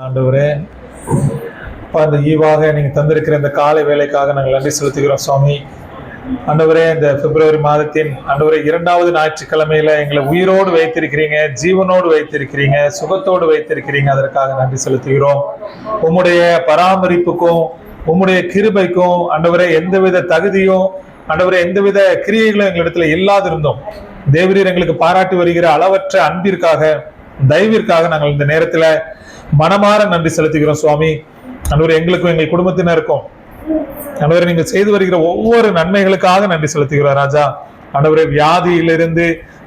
ஆண்டவரே, அந்த ஈவாக நீங்க தந்திருக்கிற இந்த காலை வேலைக்காக நாங்கள் நன்றி செலுத்துகிறோம் சுவாமி. ஆண்டவரே, இந்த பிப்ரவரி மாதத்தின் ஆண்டவரே 2வது ஞாயிற்றுக்கிழமையில எங்களை உயிரோடு வைத்திருக்கிறீங்க, ஜீவனோடு வைத்திருக்கிறீங்க, சுகத்தோடு வைத்திருக்கிறீங்க. அதற்காக நன்றி செலுத்துகிறோம். உம்முடைய பராமரிப்புக்கும் உம்முடைய கிருபைக்கும் ஆண்டவரே எந்தவித தகுதியும் ஆண்டவரே எந்தவித கிரியைகளும் எங்களிடத்துல இல்லாதிருந்தோம். தேவரீர் எங்களுக்கு பாராட்டி வருகிற அளவற்ற அன்பிற்காக தயவிற்காக நாங்கள் இந்த நேரத்துல மனமாற நன்றி செலுத்துகிறோம் சுவாமி. ஆண்டவரே, எங்களுக்கும் எங்கள் குடும்பத்தினருக்கும் ஆண்டவரே நீங்க செய்து வருகிற ஒவ்வொரு நன்மைகளுக்காக நன்றி செலுத்துகிறோம் ராஜா. ஆண்டவரே, வியாதியிலிருந்து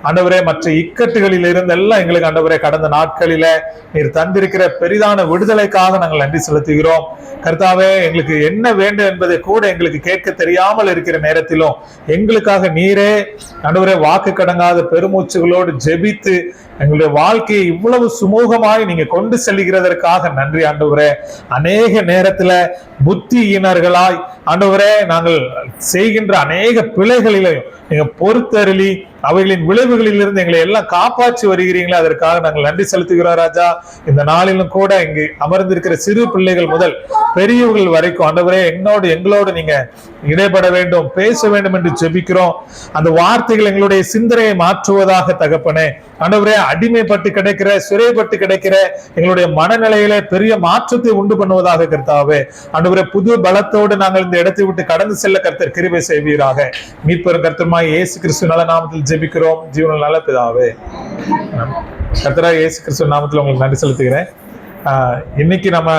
ஆண்டவரே மற்ற இக்கட்டுகளில் இருந்து எல்லாம் எங்களுக்கு ஆண்டவரே கடந்த நாட்களில நீர் தந்திருக்கிற பெரிதான விடுதலைக்காக நாங்கள் நன்றி செலுத்துகிறோம். கர்த்தாவே, எங்களுக்கு என்ன வேண்டும் என்பதை கூட எங்களுக்கு கேட்க தெரியாமல் இருக்கிற நேரத்திலும் எங்களுக்காக நீரே ஆண்டவரே வாக்கு கடங்காத பெருமூச்சுகளோடு ஜெபித்து எங்களுடைய வாழ்க்கையை இவ்வளவு சுமூகமாய் நீங்க கொண்டு செல்கிறதற்காக நன்றி ஆண்டவரே. அநேக நேரத்துல புத்தியினர்களாய் ஆண்டவரே நாங்கள் செய்கின்ற அநேக பிழைகளிலையும் நீங்க பொறுத்தருளி அவைகளின் விளைவுகளில் இருந்து எங்களை எல்லாம் காப்பாற்றி வருகிறீங்களே, அதற்காக நாங்கள் நன்றி செலுத்துகிறோம் ராஜா. இந்த நாளிலும் கூட இங்கு அமர்ந்திருக்கிற சிறு பிள்ளைகள் முதல் பெரியவர்கள் வரைக்கும் ஆண்டவரே எங்களோடு நீங்க இடைபட வேண்டும், பேச வேண்டும் என்று ஜெபிக்கிறோம். அந்த வார்த்தைகள் எங்களுடைய சிந்தனையை மாற்றுவதாக தகப்பனே. ஆண்டவரே, அடிமைப்பட்டு கிடைக்கிற சிறைப்பட்டு கிடைக்கிற எங்களுடைய மனநிலையில பெரிய மாற்றத்தை உண்டு பண்ணுவதாக கர்த்தாவே. ஆண்டவரே, புது பலத்தோடு நாங்கள் இந்த இடத்தை விட்டு கடந்து செல்ல கர்த்தர் கிருபை செய்வீராக. மீட்பெரும் கர்த்தருமாய் இயேசு கிறிஸ்து நல்ல நாமத்தில் ஜெபிக்கிறோம் ஜீவனில் நல்ல பிதாவே. கர்த்தராகிய இயேசு கிறிஸ்து நாமத்தில் உங்களுக்கு நன்றி செலுத்துகிறேன். இன்னைக்கு நம்ம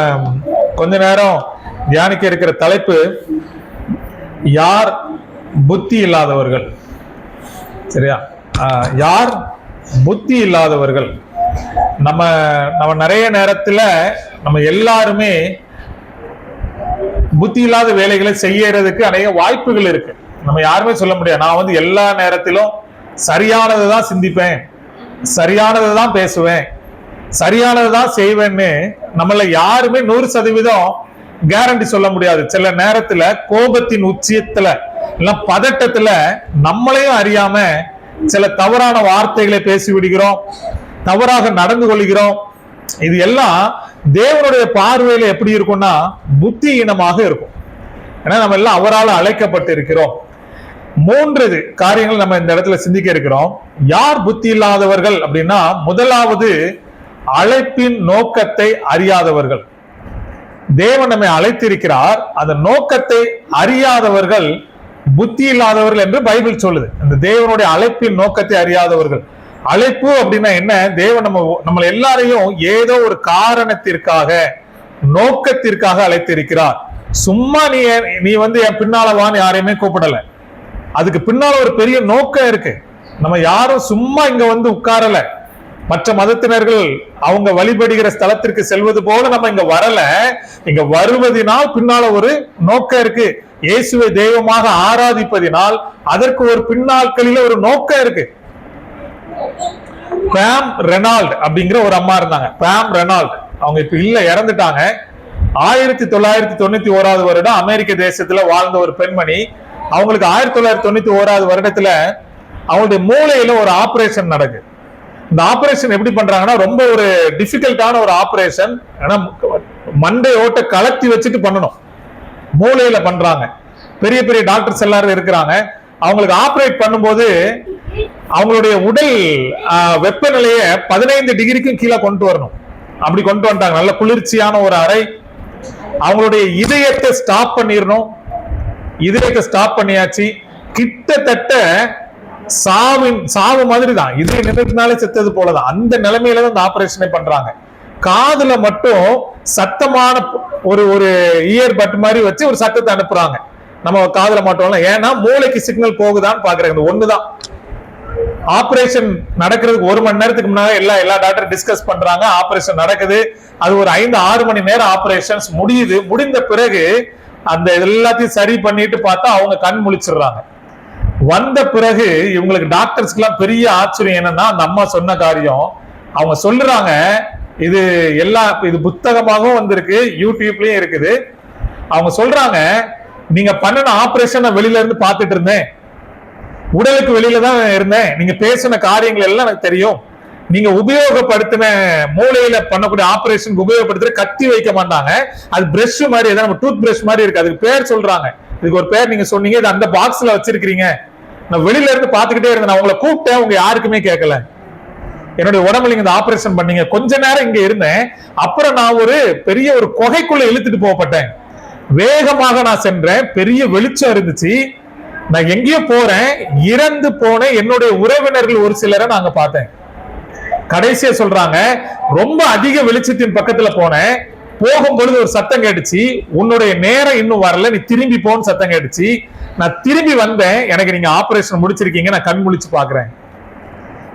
கொஞ்ச நேரம் தியானிக்க இருக்கிற தலைப்பு யார் புத்தி இல்லாதவர்கள். சரியா? யார் புத்தி இல்லாதவர்கள்? நம்ம நிறைய நேரத்துல நம்ம எல்லாருமே புத்தி இல்லாத வேலைகளை செய்யறதுக்கு அநேக வாய்ப்புகள் இருக்கு. நம்ம யாருமே சொல்ல முடியாது நான் எல்லா நேரத்திலும் சரியானதுதான் சிந்திப்பேன், சரியானதுதான் பேசுவேன், சரியானதுதான் செய்வேன்னு நம்மள யாருமே 100% கேரண்டி சொல்ல முடியாது. சில நேரத்துல கோபத்தின் உச்சியத்துல இல்ல பதட்டத்துல நம்மளையும் அறியாம சில தவறான வார்த்தைகளை பேசி விடுகிறோம், தவறாக நடந்து கொள்கிறோம். இது எல்லாம் தேவனுடைய பார்வையில எப்படி இருக்கும்னா புத்தியீனமாக இருக்கும். ஏன்னா நம்ம எல்லாம் அவரால் அழைக்கப்பட்டு இருக்கிறோம். 3 காரியங்கள் நம்ம இந்த இடத்துல சிந்திக்க இருக்கிறோம். யார் புத்தி இல்லாதவர்கள் அப்படின்னா, முதலாவது அழைப்பின் நோக்கத்தை அறியாதவர்கள். தேவன் நம்மை அழைத்திருக்கிறார், அந்த நோக்கத்தை அறியாதவர்கள் புத்தி இல்லாதவர்கள் என்று பைபிள் சொல்லுது. இந்த தேவனுடைய அழைப்பின் நோக்கத்தை அறியாதவர்கள். அழைப்பு அப்படின்னா என்ன? தேவன் நம்ம எல்லாரையும் ஏதோ ஒரு காரணத்திற்காக நோக்கத்திற்காக அழைத்திருக்கிறார். சும்மா நீ என் பின்னாலவான்னு யாரையுமே கூப்பிடல. அதுக்கு பின்னால ஒரு பெரிய நோக்கம் இருக்கு. நம்ம யாரும் சும்மா இங்க உட்காரல. மற்ற மதத்தினர்கள் அவங்க வழிபடுகிற ஸ்தலத்திற்கு செல்வது போல நம்ம இங்க வரல. இங்க வருவதனால் பின்னால ஒரு நோக்கம் இருக்கு. இயேசுவை தெய்வமாக ஆராதிப்பதினால் அதற்கு ஒரு பின்னாட்களில ஒரு நோக்கம் இருக்கு. பாம் ரெனால்ட் அப்படிங்கிற ஒரு அம்மா இருந்தாங்க. பாம் ரெனால்ட் அவங்க இப்ப இல்ல, இறந்துட்டாங்க. 1991 வருடம் அமெரிக்க தேசத்துல வாழ்ந்த ஒரு பெண்மணி. அவங்களுக்கு 1991 வருடத்துல அவங்களுடைய மூளையில ஒரு ஆபரேஷன் நடக்குது. இந்த ஆபரேஷன் எப்படி பண்றாங்கன்னா, ரொம்ப ஒரு டிஃபிகல்ட்டான ஒரு ஆபரேஷன். ஏன்னா மண்டை ஓட்ட கலத்தி வச்சுட்டு பண்ணணும், மூளையில பண்றாங்க. பெரிய பெரிய டாக்டர்ஸ் எல்லாரும் இருக்கிறாங்க. அவங்களுக்கு ஆபரேட் பண்ணும்போது அவங்களுடைய உடல் வெப்பநிலையை 15 டிகிரிக்கும் கீழே கொண்டு வரணும். அப்படி கொண்டு வந்துட்டாங்க. நல்ல குளிர்ச்சியான ஒரு அறை. அவங்களுடைய இதயத்தை ஸ்டாப் பண்ணிடணும். இதயத்தை ஸ்டாப் பண்ணியாச்சு. கிட்டத்தட்ட சாவு மாதிரி தான். இதய நினைவுனாலே செத்தது போலதான். அந்த நிலைமையில தான் இந்த ஆபரேஷனை பண்றாங்க. காதுல மட்டும் சத்தமான ஒரு இயர் பட் மாதிரி வச்சு ஒரு சத்தத்தை அனுப்புறாங்க. நம்ம காதுல மாட்டோம்ல, ஏன்னா மூளைக்கு சிக்னல் போகுதான்னு பாக்குறாங்க. ஒண்ணுதான். ஆபரேஷன் நடக்கிறதுக்கு 1 மணி நேரத்துக்கு முன்னாடி எல்லா டாக்டர் டிஸ்கஸ் பண்றாங்க. ஆபரேஷன் நடக்குது. அது ஒரு 5-6 மணி நேரம் ஆபரேஷன்ஸ் முடியுது. முடிந்த பிறகு அந்த எல்லாத்தையும் சரி பண்ணிட்டு பார்த்தா அவங்க கண் முழிச்சிடுறாங்க. வந்த பிறகு இவங்களுக்கு டாக்டர்ஸ்க்கு எல்லாம் பெரிய ஆச்சரியம். என்னன்னா, அந்த அம்மா சொன்ன காரியம் அவங்க சொல்றாங்க. இது புத்தகமாகவும் வந்திருக்கு, யூடியூப்லயும் இருக்குது. அவங்க சொல்றாங்க, நீங்க பண்ணின ஆபரேஷன் வெளியில இருந்து பார்த்துட்டு இருந்தேன், உடலுக்கு வெளியில தான் இருந்தேன். நீங்க பேசின காரியங்கள் எல்லாம் எனக்கு தெரியும். நீங்க உபயோகப்படுத்தின மூளையில பண்ணக்கூடிய ஆபரேஷனுக்கு உபயோகப்படுத்துற கத்தி வைக்க மாட்டாங்க. அது பிரஷ் மாதிரி, ஏதாவது நம்ம டூத் பிரஷ் மாதிரி இருக்கு. அதுக்கு பேர் சொல்றாங்க. இதுக்கு ஒரு பேர் நீங்க சொன்னீங்க. இது அந்த பாக்ஸ்ல வச்சிருக்கீங்க. நான் வெளியில இருந்து பாத்துக்கிட்டே இருந்தேன். நான் உங்களை கூப்பிட்டேன், உங்க யாருக்குமே கேட்கல. என்னுடைய உடம்புல நீங்க இந்த ஆபரேஷன் பண்ணீங்க. கொஞ்ச நேரம் இங்க இருந்தேன். அப்புறம் நான் ஒரு பெரிய ஒரு குகைக்குள்ள இழுத்துட்டு போகப்பட்டேன். வேகமாக நான் சென்றேன். பெரிய வெளிச்சம் இருந்துச்சு. நான் எங்கேயோ போறேன். இறந்து போன என்னுடைய உறவினர்கள் ஒரு சிலரை நாங்க பார்த்தேன். கடைசியா சொல்றாங்க, ரொம்ப அதிக வெளிச்சத்தின் பக்கத்துல போனேன். போகும்பொழுது ஒரு சத்தம் கேட்டுச்சு, உன்னுடைய நேரம் இன்னும் வரல, நீ திரும்பி போன்னு சத்தம் கேட்டுச்சு. நான் திரும்பி வந்தேன். எனக்கு நீங்க ஆபரேஷன் முடிச்சிருக்கீங்க, நான் கண் முழிச்சு பாக்குறேன்.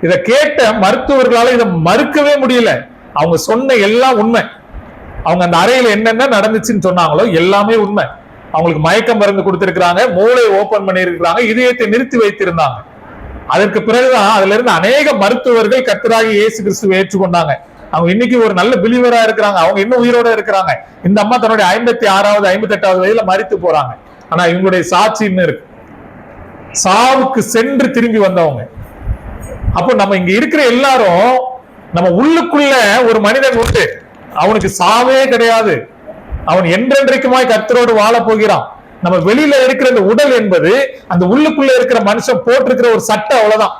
இதை கேட்ட மருத்துவர்களால இதை மறுக்கவே முடியல. அவங்க சொன்ன எல்லாம் உண்மை. அவங்க அந்த அறையில என்னென்ன நடந்துச்சுன்னு சொன்னாங்களோ எல்லாமே உண்மை. அவங்களுக்கு மயக்க மருந்து கொடுத்திருக்கிறாங்க, மூளையை ஓபன் பண்ணி இருக்கிறாங்க, இதயத்தை நிறுத்தி வைத்திருந்தாங்க. அதற்கு பிறகுதான் அதுல இருந்து அநேக மருத்துவர்கள் கர்த்தராகிய இயேசு கிறிஸ்துவை ஏற்றுக்கொண்டாங்க. அவங்க இன்னைக்கு ஒரு நல்ல பிலீவரா இருக்கிறாங்க. அவங்க இன்னும் உயிரோட இருக்கிறாங்க. இந்த அம்மா தன்னுடைய 56வது 58வது வயதுல மரித்து போறாங்க. ஆனா இவங்களுடைய சாட்சி இன்னும் இருக்கு. சாவுக்கு சென்று திரும்பி வந்தவங்க. அப்போ நம்ம இங்க இருக்கிற எல்லாரும், நம்ம உள்ளுக்குள்ள ஒரு மனிதன் உண்டு. அவனுக்கு சாவே கிடையாது. அவன் என்றென்றைக்குமாய் கர்த்தரோடு வாழ போகிறான். நம்ம வெளியில இருக்கிற இந்த உடல் என்பது அந்த உள்ளுக்குள்ள இருக்கிற மனுஷன் போட்டிருக்கிற ஒரு சட்டை, அவ்வளவுதான்.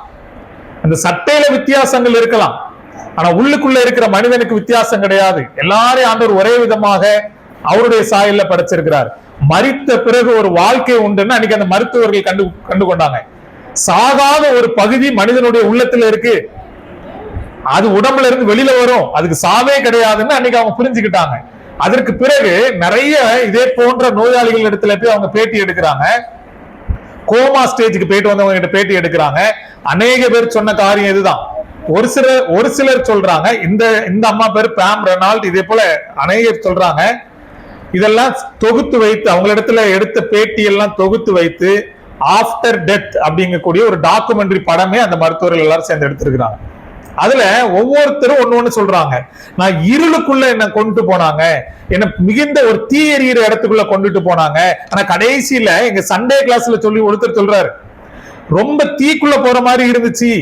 அந்த சட்டையில வித்தியாசங்கள் இருக்கலாம், ஆனா உள்ளுக்குள்ள இருக்கிற மனிதனுக்கு வித்தியாசம் கிடையாது. எல்லாரையும் ஆண்டவர் ஒரே விதமாக அவருடைய சாயல்ல படைச்சிருக்கிறார். மரித்த பிறகு ஒரு வாழ்க்கை உண்டுன்னு அன்னைக்கு அந்த மருத்துவர்கள் கண்டு கொண்டாங்க. சாகாத ஒரு பகுதி மனிதனுடைய உள்ளத்துல இருக்கு. அது உடம்புல இருந்து வெளியில வரும். அதுக்கு சாவே கிடையாதுன்னு அன்னைக்கு அவங்க புரிஞ்சுக்கிட்டாங்க. அதற்கு பிறகு நிறைய இதே போன்ற நோயாளிகள் இடத்துல போய் அவங்க பேட்டி எடுக்கிறாங்க. கோமா ஸ்டேஜுக்கு போயிட்டு வந்தவங்க கிட்ட பேட்டி எடுக்கிறாங்க. அநேக பேர் சொன்ன காரியம் இதுதான். ஒரு சிலர் சொல்றாங்க, இந்த அம்மா பேர் பாம் ரெனால்ட், இதே போல அநேகர் சொல்றாங்க. இதெல்லாம் தொகுத்து வைத்து அவங்களிடத்துல எடுத்த பேட்டி எல்லாம் தொகுத்து வைத்து ஆஃப்டர் டெத் அப்படிங்கக்கூடிய ஒரு டாக்குமெண்ட்ரி படமே அந்த மருத்துவர்கள் எல்லாரும் சேர்ந்து எடுத்திருக்கிறாங்க. அதுல ஒவ்வொருத்தரும் ஒண்ணு சொல்றாங்க. நான் இருளுக்குள்ள என்ன கொண்டு போனாங்க, என்ன மிகுந்த ஒரு தீ எறிகிற இடத்துக்குள்ள கொண்டுட்டு போனாங்க. ஆனா கடைசியில எங்க சண்டே கிளாஸ்ல சொல்லி ஒருத்தர் சொல்றாரு, ரொம்ப தீக்குள்ள போற மாதிரி இருந்துச்சு.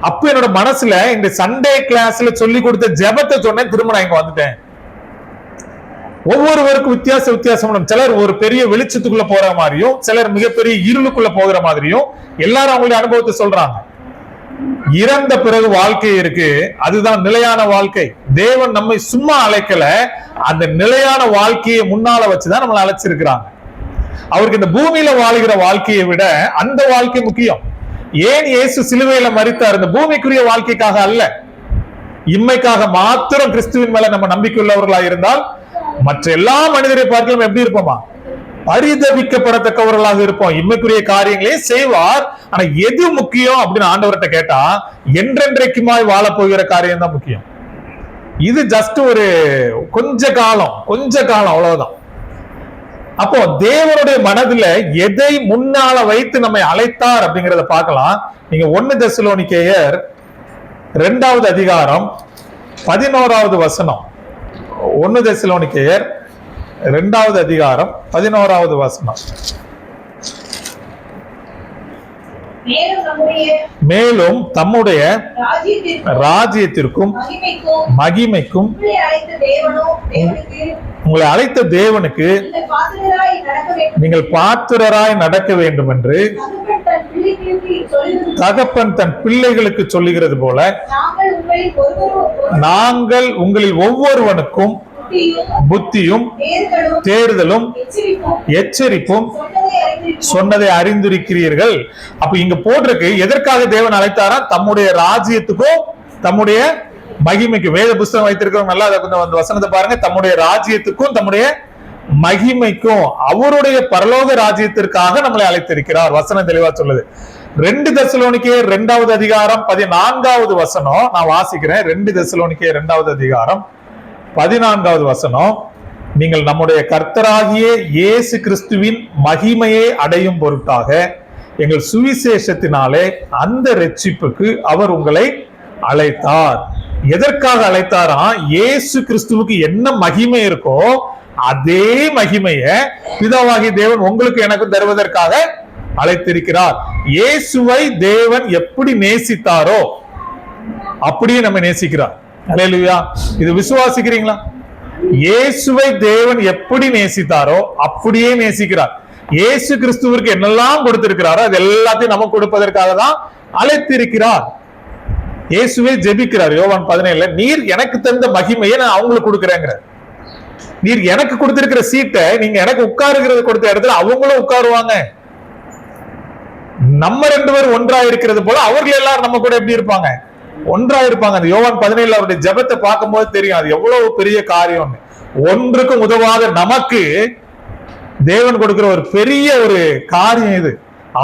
அப்ப என்னோட மனசுல இந்த சண்டே கிளாஸ்ல சொல்லி கொடுத்த ஜெபத்தை சொன்னேன், திரும்ப நான் இங்க வந்துட்டேன். ஒவ்வொருவருக்கும் வித்தியாசம். சிலர் ஒரு பெரிய வெளிச்சத்துக்குள்ள போற மாதிரியும், சிலர் மிகப்பெரிய இருளுக்குள்ள போகிற மாதிரியும் எல்லாரும் அவங்களுடைய அனுபவத்தை சொல்றாங்க. இறந்த பிறகு வாழ்க்கை இருக்கு, அதுதான் நிலையான வாழ்க்கை. தேவன் நம்மை சும்மா அழைக்கல, அந்த நிலையான வாழ்க்கையை முன்னால வச்சுதான் நம்மளை அழைச்சிருக்கிறாங்க. அவருக்கு இந்த பூமியில வாழ்கிற வாழ்க்கையை விட அந்த வாழ்க்கை முக்கியம். ஏன் இயேசு சிலுவையில மரித்தார்? இந்த பூமிக்குரிய வாழ்க்கைக்காக அல்ல, இம்மைக்காக மாத்திரம். கிறிஸ்துவின் மேல நம்ம நம்பிக்கை உள்ளவர்களா இருந்தால் மற்ற எல்லா மனிதரை பார்க்கலாம் எப்படி இருப்போமா? பரிதவிக்கப்படத்தக்கவர்களாக இருப்போம். இம்மைக்குரிய காரியங்களே செய்வார். ஆனா எது முக்கியம் அப்படின்னு ஆண்டவர்கிட்ட கேட்டா, என்றென்றைக்குமாய் வாழ போகிற காரியம் தான் முக்கியம். இது ஜஸ்ட் ஒரு கொஞ்ச காலம் அவ்வளவுதான். அப்போ தேவனுடைய மனதுல எதை முன்னால வைத்து நம்மை அழைத்தார் அப்படிங்கறத பார்க்கலாம். நீங்க 1 தெசலோனிக்கேயர் 2வது அதிகாரம் 11வது வசனம். 1 தெசலோனிக்கேயர் 2வது அதிகாரம் 11வது வசனம். மேலும் தம்முடைய ராஜ்யத்திற்கும் மகிமைக்கும் உங்களை அழைத்த தேவனுக்கு நீங்கள் பாத்திரராய் நடக்க வேண்டும் என்று தகப்பன் தன் பிள்ளைகளுக்கு சொல்லுகிறது போல நாங்கள் உங்களில் ஒவ்வொருவனுக்கும் புத்தியும் தேர்தலும் எச்சரிப்பும் சொன்னதை அறிந்திருக்கிறீர்கள். அப்ப இங்க போட்டிருக்கு, எதற்காக தேவன் அழைத்தாரா? தம்முடைய ராஜ்யத்துக்கும் தம்முடைய மகிமைக்கும். வேத புஸ்தகம் வைத்திருக்கிறவங்க நல்லா அந்த வசனத்தை பாருங்க. தம்முடைய ராஜ்யத்துக்கும் தம்முடைய மகிமைக்கும், அவருடைய பரலோக ராஜ்யத்திற்காக நம்மளை அழைத்திருக்கிறார். வசனம் தெளிவா சொல்லுது. 2 தெசலோனிக்கேயர் 2வது அதிகாரம் 14வது வசனம் நான் வாசிக்கிறேன். 2 தெசலோனிக்கேயர் 2வது அதிகாரம் 14வது வசனம். நீங்கள் நம்முடைய கர்த்தராகிய இயேசு கிறிஸ்துவின் மகிமையை அடையும் பொருட்டாக எங்கள் சுவிசேஷத்தினாலே அந்த இரட்சிப்புக்கு அவர் உங்களை அழைத்தார். எதற்காக அழைத்தாரா? இயேசு கிறிஸ்துவுக்கு என்ன மகிமை இருக்கோ அதே மகிமைய பிதாவாகிய தேவன் உங்களுக்கு எனக்கு தருவதற்காக அழைத்திருக்கிறார். இயேசுவை தேவன் எப்படி நேசித்தாரோ அப்படியே நம்ம நேசிக்கிறார். அல்லேலூயா. இது விசுவாசிக்கிறீங்களா? இயேசுவை தேவன் எப்படி நேசித்தாரோ அப்படியே நேசிக்கிறார். இயேசு கிறிஸ்துவிற்கு என்னெல்லாம் கொடுத்திருக்கிறாரோ அது எல்லாத்தையும் நமக்கு கொடுப்பதற்காக தான் அழைத்திருக்கிறார். இயேசுவே ஜெபிக்கிறார் யோவான் 17, நீர் எனக்கு தந்த மகிமையை நான் அவங்களுக்கு கொடுக்கிறேங்கிறார். நீர் எனக்கு கொடுத்திருக்கிற சீட்டை நீங்க எனக்கு உட்காருகிறது கொடுத்த இடத்துல அவங்களும் உட்காருவாங்க. நம்ம 2 பேரும் ஒன்றா இருக்கிறது போல அவர்கள் எல்லாரும் நம்ம கூட எப்படி இருப்பாங்க? ஒன்றா இருப்பாங்க. அந்த யோவான் 17 அவருடைய ஜெபத்தை பார்க்கும்போது தெரியும் அது எவ்வளவு பெரிய காரியம். ஒன்றுக்கும் உதவாத நமக்கு தேவன் கொடுக்கிற ஒரு பெரிய ஒரு காரியம் இது.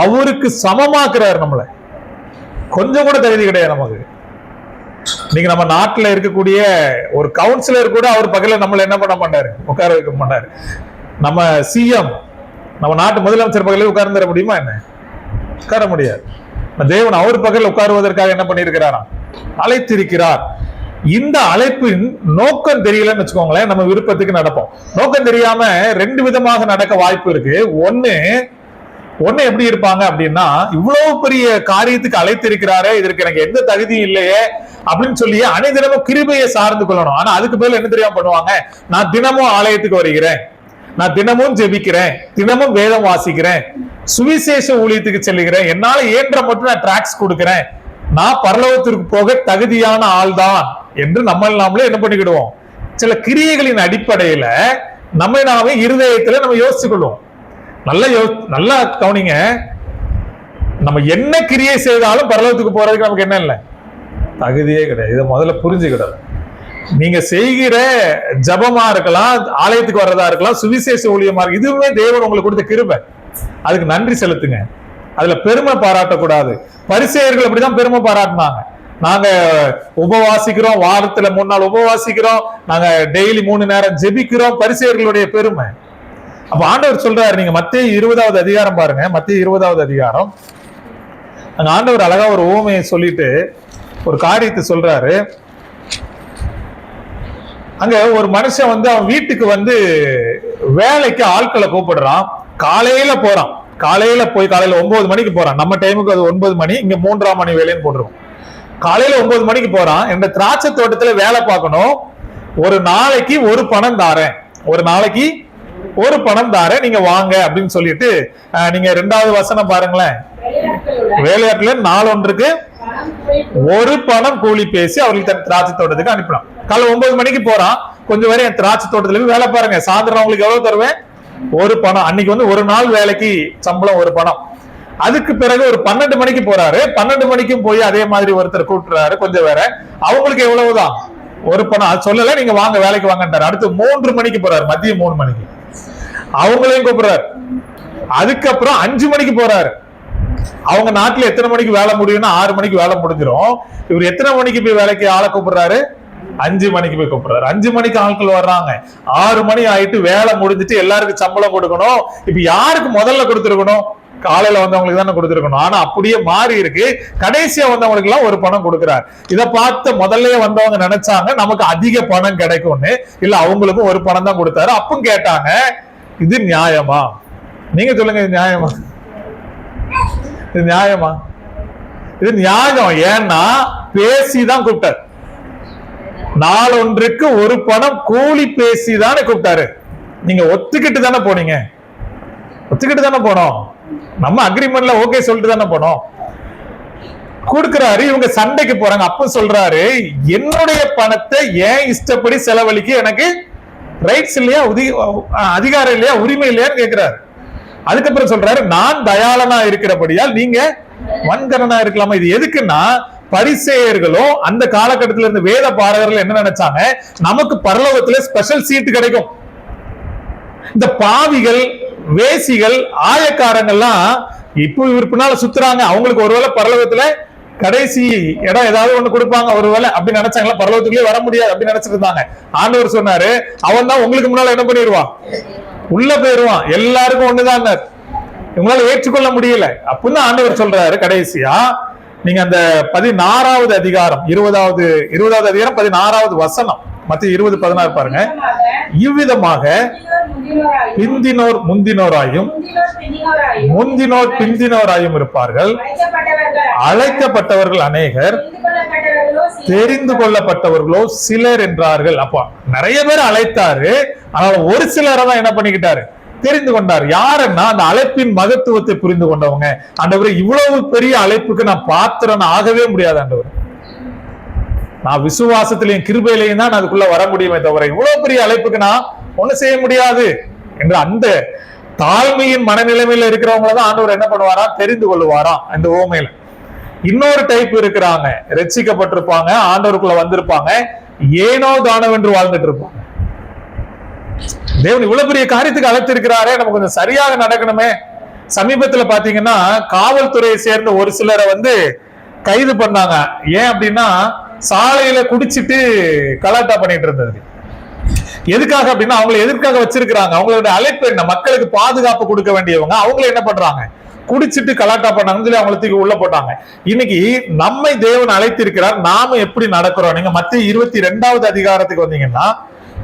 அவருக்கு சமமாக்குறாரு நம்மளை. கொஞ்சம் கூட தகுதி கிடையாது நமக்கு. நீங்க நம்ம நாட்டுல இருக்கக்கூடிய ஒரு கவுன்சிலர் கூட அவர் பக்கத்துல நம்மள என்ன பண்ண மாட்டாரு, உட்கார வைக்க மாட்டாரு. நம்ம சிஎம், நம்ம நாட்டு முதலமைச்சர் பக்கத்துல உட்கார்ந்துட முடியுமா? என்ன உட்கார முடியாது. தேவன் அவர் பக்கத்தில் உட்காருவதற்காக என்ன பண்ணியிருக்கிறாராம்? அழைத்திருக்கிறார். இந்த அழைப்பின் நோக்கம் தெரியலன்னு வச்சுக்கோங்களேன், நம்ம விருப்பத்துக்கு நடப்போம். நோக்கம் தெரியாம 2 விதமாக நடக்க வாய்ப்பு இருக்கு. ஒண்ணு எப்படி இருப்பாங்க அப்படின்னா, இவ்வளவு பெரிய காரியத்துக்கு அழைத்திருக்கிறாரே, இதற்கு எனக்கு எந்த தகுதியும் இல்லையே அப்படின்னு சொல்லி அனைதினமும் கிருபையை சார்ந்து கொள்ளணும். ஆனா அதுக்கு மேல என்ன தெரியாம பண்ணுவாங்க, நான் தினமும் ஆலயத்துக்கு வருகிறேன், நான் தினமும் ஜெபிக்கிறேன், தினமும் வேதம் வாசிக்கிறேன், சுவிசேஷ ஊழியத்துக்கு செல்லுகிறேன், என்னால இயன்ற மட்டும் நான் டிராக்ஸ் கொடுக்கிறேன், நான் பரலோகத்திற்கு போக தகுதியான ஆள் தான் என்று நம்மளே என்ன பண்ணிக்கிடுவோம்? சில கிரியைகளின் அடிப்படையில நாமே இருதயத்துல நம்ம யோசிச்சுக்கொள்வோம். நல்லா கவனிங்க, நம்ம என்ன கிரியை செய்தாலும் பரலோகத்துக்கு போறதுக்கு நமக்கு என்ன இல்லை, தகுதியே கிடையாது. இதை முதல்ல புரிஞ்சுக்கிடணும். நீங்க செய்கிற ஜபமா இருக்கலாம், ஆலயத்துக்கு வர்றதா இருக்கலாம், சுவிசேஷ ஊழியமா இருக்கு, இதுவுமே தேவன் உங்களுக்கு கொடுத்த கிருபை. அதுக்கு நன்றி செலுத்துங்க. அதுல பெருமை பாராட்டக்கூடாது. பரிசேயர்கள் அப்படிதான் பெருமை பாராட்டினாங்க. நாங்க உபவாசிக்கிறோம், வாரத்துல 3 நாள் உபவாசிக்கிறோம், நாங்க டெய்லி 3 நேரம் ஜெபிக்கிறோம், பரிசேயர்களுடைய பெருமை. அப்ப ஆண்டவர் சொல்றாரு, நீங்க மத்தேயு 20வது அதிகாரம் பாருங்க. மத்தேயு 20வது அதிகாரம், அங்க ஆண்டவர் அழகா ஒரு உவமையை சொல்லிட்டு ஒரு காரியத்தை சொல்றாரு. அங்க ஒரு மனுஷன் அவன் வீட்டுக்கு வேலைக்கு ஆட்களை கூப்பிடுறான். காலையில போறான். காலையில 9 மணிக்கு போறான். நம்ம டைமுக்கு அது 9 மணி, இங்க 3ஆம் மணி வேலைன்னு போட்டுருவோம். காலையில 9 மணிக்கு போறான். இந்த திராட்சை தோட்டத்துல வேலை பார்க்கணும். ஒரு நாளைக்கு 1 பணம் தாரேன், ஒரு நாளைக்கு 1 பணம் தாரேன், நீங்க வாங்க அப்படின்னு சொல்லிட்டு, நீங்க 2வது வசனம் பாருங்களேன். வேலையாட்கள் நாளொன்றுக்கு 1 பணம் கூலி பேசி அவர்களுக்கு தன் திராட்சை தோட்டத்துக்கு அனுப்பினான். காலை 9 மணிக்கு போறான். கொஞ்சம் வரை என் திராட்சை தோட்டத்துல போய் வேலை பாருங்க, சாயந்தரம் உங்களுக்கு எவ்வளவு தருவேன்? 1 பணம். அன்னைக்கு ஒரு நாள் வேலைக்கு சம்பளம் 1 பணம். அதுக்கு பிறகு ஒரு 12 மணிக்கு போறாரு. 12 மணிக்கும் போய் அதே மாதிரி ஒருத்தர் கூப்பிட்டுறாரு கொஞ்சம் வேற, அவங்களுக்கு எவ்வளவுதான்? 1 பணம். அது சொல்லல, நீங்க வாங்க வேலைக்கு வாங்கன்றாரு. அடுத்து 3 மணிக்கு போறாரு, மதியம் 3 மணிக்கு அவங்களையும் கூப்பிடுறாரு. அதுக்கப்புறம் 5 மணிக்கு போறாரு. அவங்க நாட்டுல எத்தனை மணிக்கு வேலை முடியும்னா 6 மணிக்கு வேலை முடிஞ்சிடும். இவர் எத்தனை மணிக்கு போய் வேலைக்கு ஆளை கூப்பிடுறாரு? 5 மணிக்கு போய் கூப்பிடுறாரு. 5 மணிக்கு ஆட்கள் வர்றாங்க. 6 மணி ஆயிட்டு வேலை முடிஞ்சிட்டு எல்லாருக்கும் சம்பளம் கொடுக்கணும். இப்ப யாருக்கு முதல்ல கொடுத்துருக்கணும்? காலையில வந்தவங்களுக்கு தானே கொடுத்துருக்கணும். ஆனா அப்படியே மாறி இருக்கு. கடைசியா வந்தவங்களுக்கு எல்லாம் 1 பணம் கொடுக்கிறார். இதை பார்த்து முதல்ல வந்தவங்க நினைச்சாங்க நமக்கு அதிக பணம் கிடைக்கும்னு. இல்ல, அவங்களுக்கும் 1 பணம் தான் கொடுத்தாரு. அப்பவும் கேட்டாங்க, இது நியாயமா? நீங்க சொல்லுங்க, இது நியாயமா? இது நியாயமா? இது நியாயம். ஏன்னா பேசிதான் கூப்பிட்டார். நாளொன்றுக்கு 1 பணம் கூலி பேசிதானே கூப்பிட்டாரு. நீங்க ஒத்துக்கிட்டு தானே போனீங்க, ஒத்துக்கிட்டு தானே போனோம். நம்ம அக்ரிமெண்ட்ல ஓகே சொல்லிட்டு தானே போனோம். கொடுக்கிறாரு. இவங்க சண்டைக்கு போறாங்க. அப்ப சொல்றாரு, என்னுடைய பணத்தை ஏன் இஷ்டப்படி செலவழிக்க எனக்கு ரைட்ஸ் இல்லையா, அதிகாரம் இல்லையா, உரிமை இல்லையான்னு கேட்கிறாரு. அதுக்கப்புறம் சொல்றாரு, நான் தயாளனா இருக்கிறபடியால் நீங்க வன்கரனா இருக்கலாமா. இது எதுக்குன்னா, பரிசேயர்களும் அந்த காலகட்டத்தில் இருந்த வேத பாரகர்கள் என்ன நினைச்சாங்க, நமக்கு பரலோகத்துல ஸ்பெஷல் சீட் கிடைக்கும். இந்த பாவிகள், வேசிகள், ஆயக்காரங்கள்லாம் இப்போ இவர் பின்னால சுத்துறாங்க. அவங்களுக்கு ஒருவேளை பரலோகத்துல கடைசி இடம் ஏதாவது ஒண்ணு கொடுப்பாங்க ஒருவேளை அப்படின்னு நினைச்சாங்களா? பரலோகத்துக்குள்ளே வர முடியாது அப்படின்னு நினைச்சிட்டு இருந்தாங்க. ஆண்டவர் சொன்னாரு, அவன் தான் உங்களுக்கு முன்னால என்ன பண்ணிடுவான், உள்ள போயிருவான். எல்லாருக்கும் ஒண்ணுதான், இவங்களால ஏற்றுக்கொள்ள முடியல. அப்படின்னு ஆண்டவர் சொல்றாரு. கடைசியா நீங்க அந்த 16வது அதிகாரம் 20வது அதிகாரம் 16வது வசனம், மத்திய 20:16 பாருங்க. இவ்விதமாக பிந்தினோர் முந்தினோராயும் பிந்தினோராயும் இருப்பார்கள். அழைக்கப்பட்டவர்கள் அநேகர், தெரிந்து கொள்ளப்பட்டவர்களோ சிலர் என்றார்கள். அப்ப நிறைய பேர் அழைத்தாரு, ஆனால் ஒரு சிலரை தான் என்ன பண்ணிக்கிட்டாரு, தெரிந்து கொண்டார். யாருன்னா அந்த அழைப்பின் மகத்துவத்தை புரிந்து கொண்டவங்க. ஆண்டவரே, இவ்வளவு பெரிய அழைப்புக்கு நான் பாத்திரன் ஆகவே முடியாது ஆண்டவர், நான் விசுவாசத்திலையும் கிருபையிலையும் தான் அதுக்குள்ள வர முடியுமே தவிர இவ்வளவு பெரிய அழைப்புக்கு நான் ஒண்ணு செய்ய முடியாது என்ற அந்த தாழ்மையின் மனநிலைமையில இருக்கிறவங்கள தான் ஆண்டவர் என்ன பண்ணுவாரா, தெரிந்து கொள்ளுவாராம். இந்த ஓமையில இன்னொரு டைப் இருக்கிறாங்க, ரட்சிக்கப்பட்டிருப்பாங்க, ஆண்டவருக்குள்ள வந்திருப்பாங்க, ஏனோ தானம் என்று வாழ்ந்துட்டு இருப்பாங்க. தேவன் இவ்வளவு பெரிய காரியத்துக்கு அழைத்திருக்கிறாரே, நமக்கு கொஞ்சம் சரியாக நடக்கணுமே. சமீபத்துல பாத்தீங்கன்னா காவல்துறையை சேர்ந்த ஒரு சிலரை கைது பண்ணாங்க. ஏன் அப்படின்னா சாலையில குடிச்சிட்டு கலாட்டா பண்ணிட்டு இருந்தது. எதுக்காக அப்படின்னா அவங்களை எதற்காக வச்சிருக்கிறாங்க, அவங்களோட அழைப்பு என்ன, மக்களுக்கு பாதுகாப்பு கொடுக்க வேண்டியவங்க, அவங்களை என்ன பண்றாங்க, குடிச்சிட்டு கலாட்டா பண்ணாங்கன்னு சொல்லி அவங்களை தூக்கி உள்ள போட்டாங்க. இன்னைக்கு நம்மை தேவன் அழைத்திருக்கிறார், நாம எப்படி நடக்கிறோம்? நீங்க மத்திய 22வது அதிகாரத்துக்கு வந்தீங்கன்னா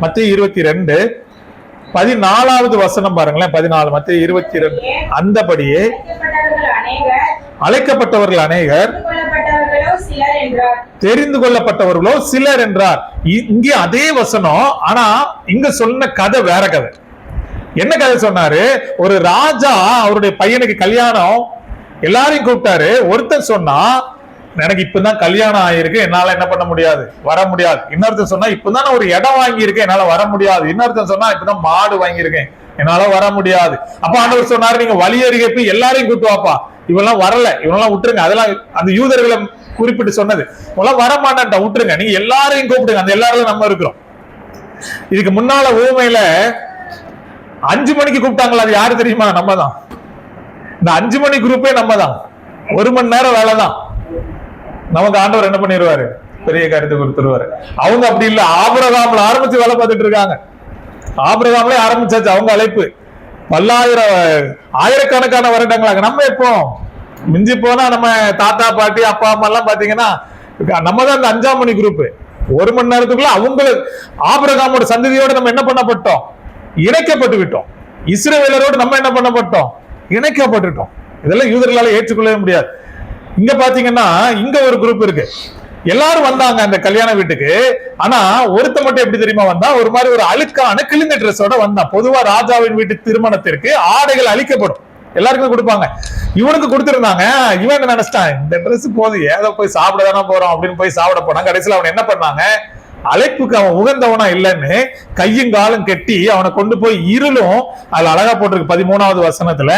மத்திய 22:14 வசனம் பாருங்களேன். 14 மத்திய 22. அந்தபடியே அழைக்கப்பட்டவர்கள் அநேகர், தெரிந்து கொள்ளப்பட்டவர்களோ சிலர் என்றார். இங்கே அதே வசனம், ஆனா இங்க சொன்ன கதை வேற கதை. என்ன கதை சொன்னாரு? ஒரு ராஜா அவருடைய பையனுக்கு கல்யாணம், எல்லாரையும் கூப்பிட்டாரு. ஒருத்தன் சொன்னா எனக்கு இப்பதான் கல்யாணம் ஆயிருக்கு, என்னால என்ன பண்ண முடியாது, வர முடியாது. இன்னொருத்தன் சொன்னா இப்பதான் ஒரு இடம் வாங்கியிருக்கேன், என்னால வர முடியாது. இன்னொருத்தன் சொன்னா இப்பதான் மாடு வாங்கியிருக்கேன், என்னால வர முடியாது. அப்ப ஆண்டவர் சொன்னாரு, நீங்க வழியருகே போய் எல்லாரையும் கூப்பிட்டு வாப்பா. இவெல்லாம் வரல, இவெல்லாம் விட்டுருங்க. அதெல்லாம் அந்த யூதர்களை குறிப்பிட்டு சொன்னது. இவெல்லாம் வரமாட்டான்டா, விட்டுருங்க, நீங்க எல்லாரையும் கூப்பிடுங்க. அந்த எல்லாரும் நம்ம இருக்கிறோம். இதுக்கு முன்னால ஊமையில 5 மணிக்கு கூப்பிட்டாங்களா, அது யாரு தெரியுமா? நம்ம தான். இந்த 5 மணி குரூப்பே நம்ம தான். 1 மணி நேரம் வேலை தான். நமக்கு ஆண்டவர் என்ன பண்ணிடுவாரு, பெரிய காரியத்தை கொடுத்துருவாரு. அவங்க அப்படி இல்ல, ஆபிரகாம்ல ஆரம்பிச்சு வேலை பார்த்துட்டு இருக்காங்க. ஆபிரகாம்ல ஆரம்பிச்சாச்சு அவங்க அழைப்பு. ஆயிரக்கணக்கான வருடங்களாக. நம்ம எப்போ மிஞ்சி போனா நம்ம தாத்தா பாட்டி அப்பா அம்மா எல்லாம் பாத்தீங்கன்னா நம்ம தான் இந்த 5ஆம் மணி குரூப். 1 மணி நேரத்துக்குள்ள அவங்களுக்கு ஆபிரகாமோட சந்ததியோட நம்ம என்ன பண்ணப்பட்டோம், இணைக்கப்பட்டு விட்டோம். இஸ்ரவேலரோடு நம்ம என்ன பண்ணப்பட்டோம், இணைக்கப்பட்டுட்டோம். இதெல்லாம் யூதர்களால ஏற்றுக்கொள்ளவே முடியாது. இங்க பாத்தீங்கன்னா இங்க ஒரு குரூப் இருக்கு, எல்லாரும் வந்தாங்க அந்த கல்யாண வீட்டுக்கு. ஆனா ஒருத்த மட்டும் எப்படி தெரியுமா வந்தா, ஒரு மாதிரி ஒரு அழுக்கான கிழிந்த ட்ரெஸ்ஸோட வந்தான். பொதுவா ராஜாவின் வீட்டு திருமணத்திற்கு ஆடைகள் அழிக்கப்படும், எல்லாருக்கும் கொடுப்பாங்க. இவனுக்கு கொடுத்திருந்தாங்க. இவன் என்ன நினைச்சிட்டான், இந்த ட்ரெஸ் போதும், ஏதோ போய் சாப்பிட தானே போறோம் அப்படின்னு போய் சாப்பிட போனான். கடைசியில் அவன் என்ன பண்ணாங்க, அழைப்புக்கு அவன் உகந்தவனா இல்லைன்னு கையும் காலும் கெட்டி அவனை கொண்டு போய் இருளும், அதுல அழகா போட்டிருக்கு 13வது வசனத்துல,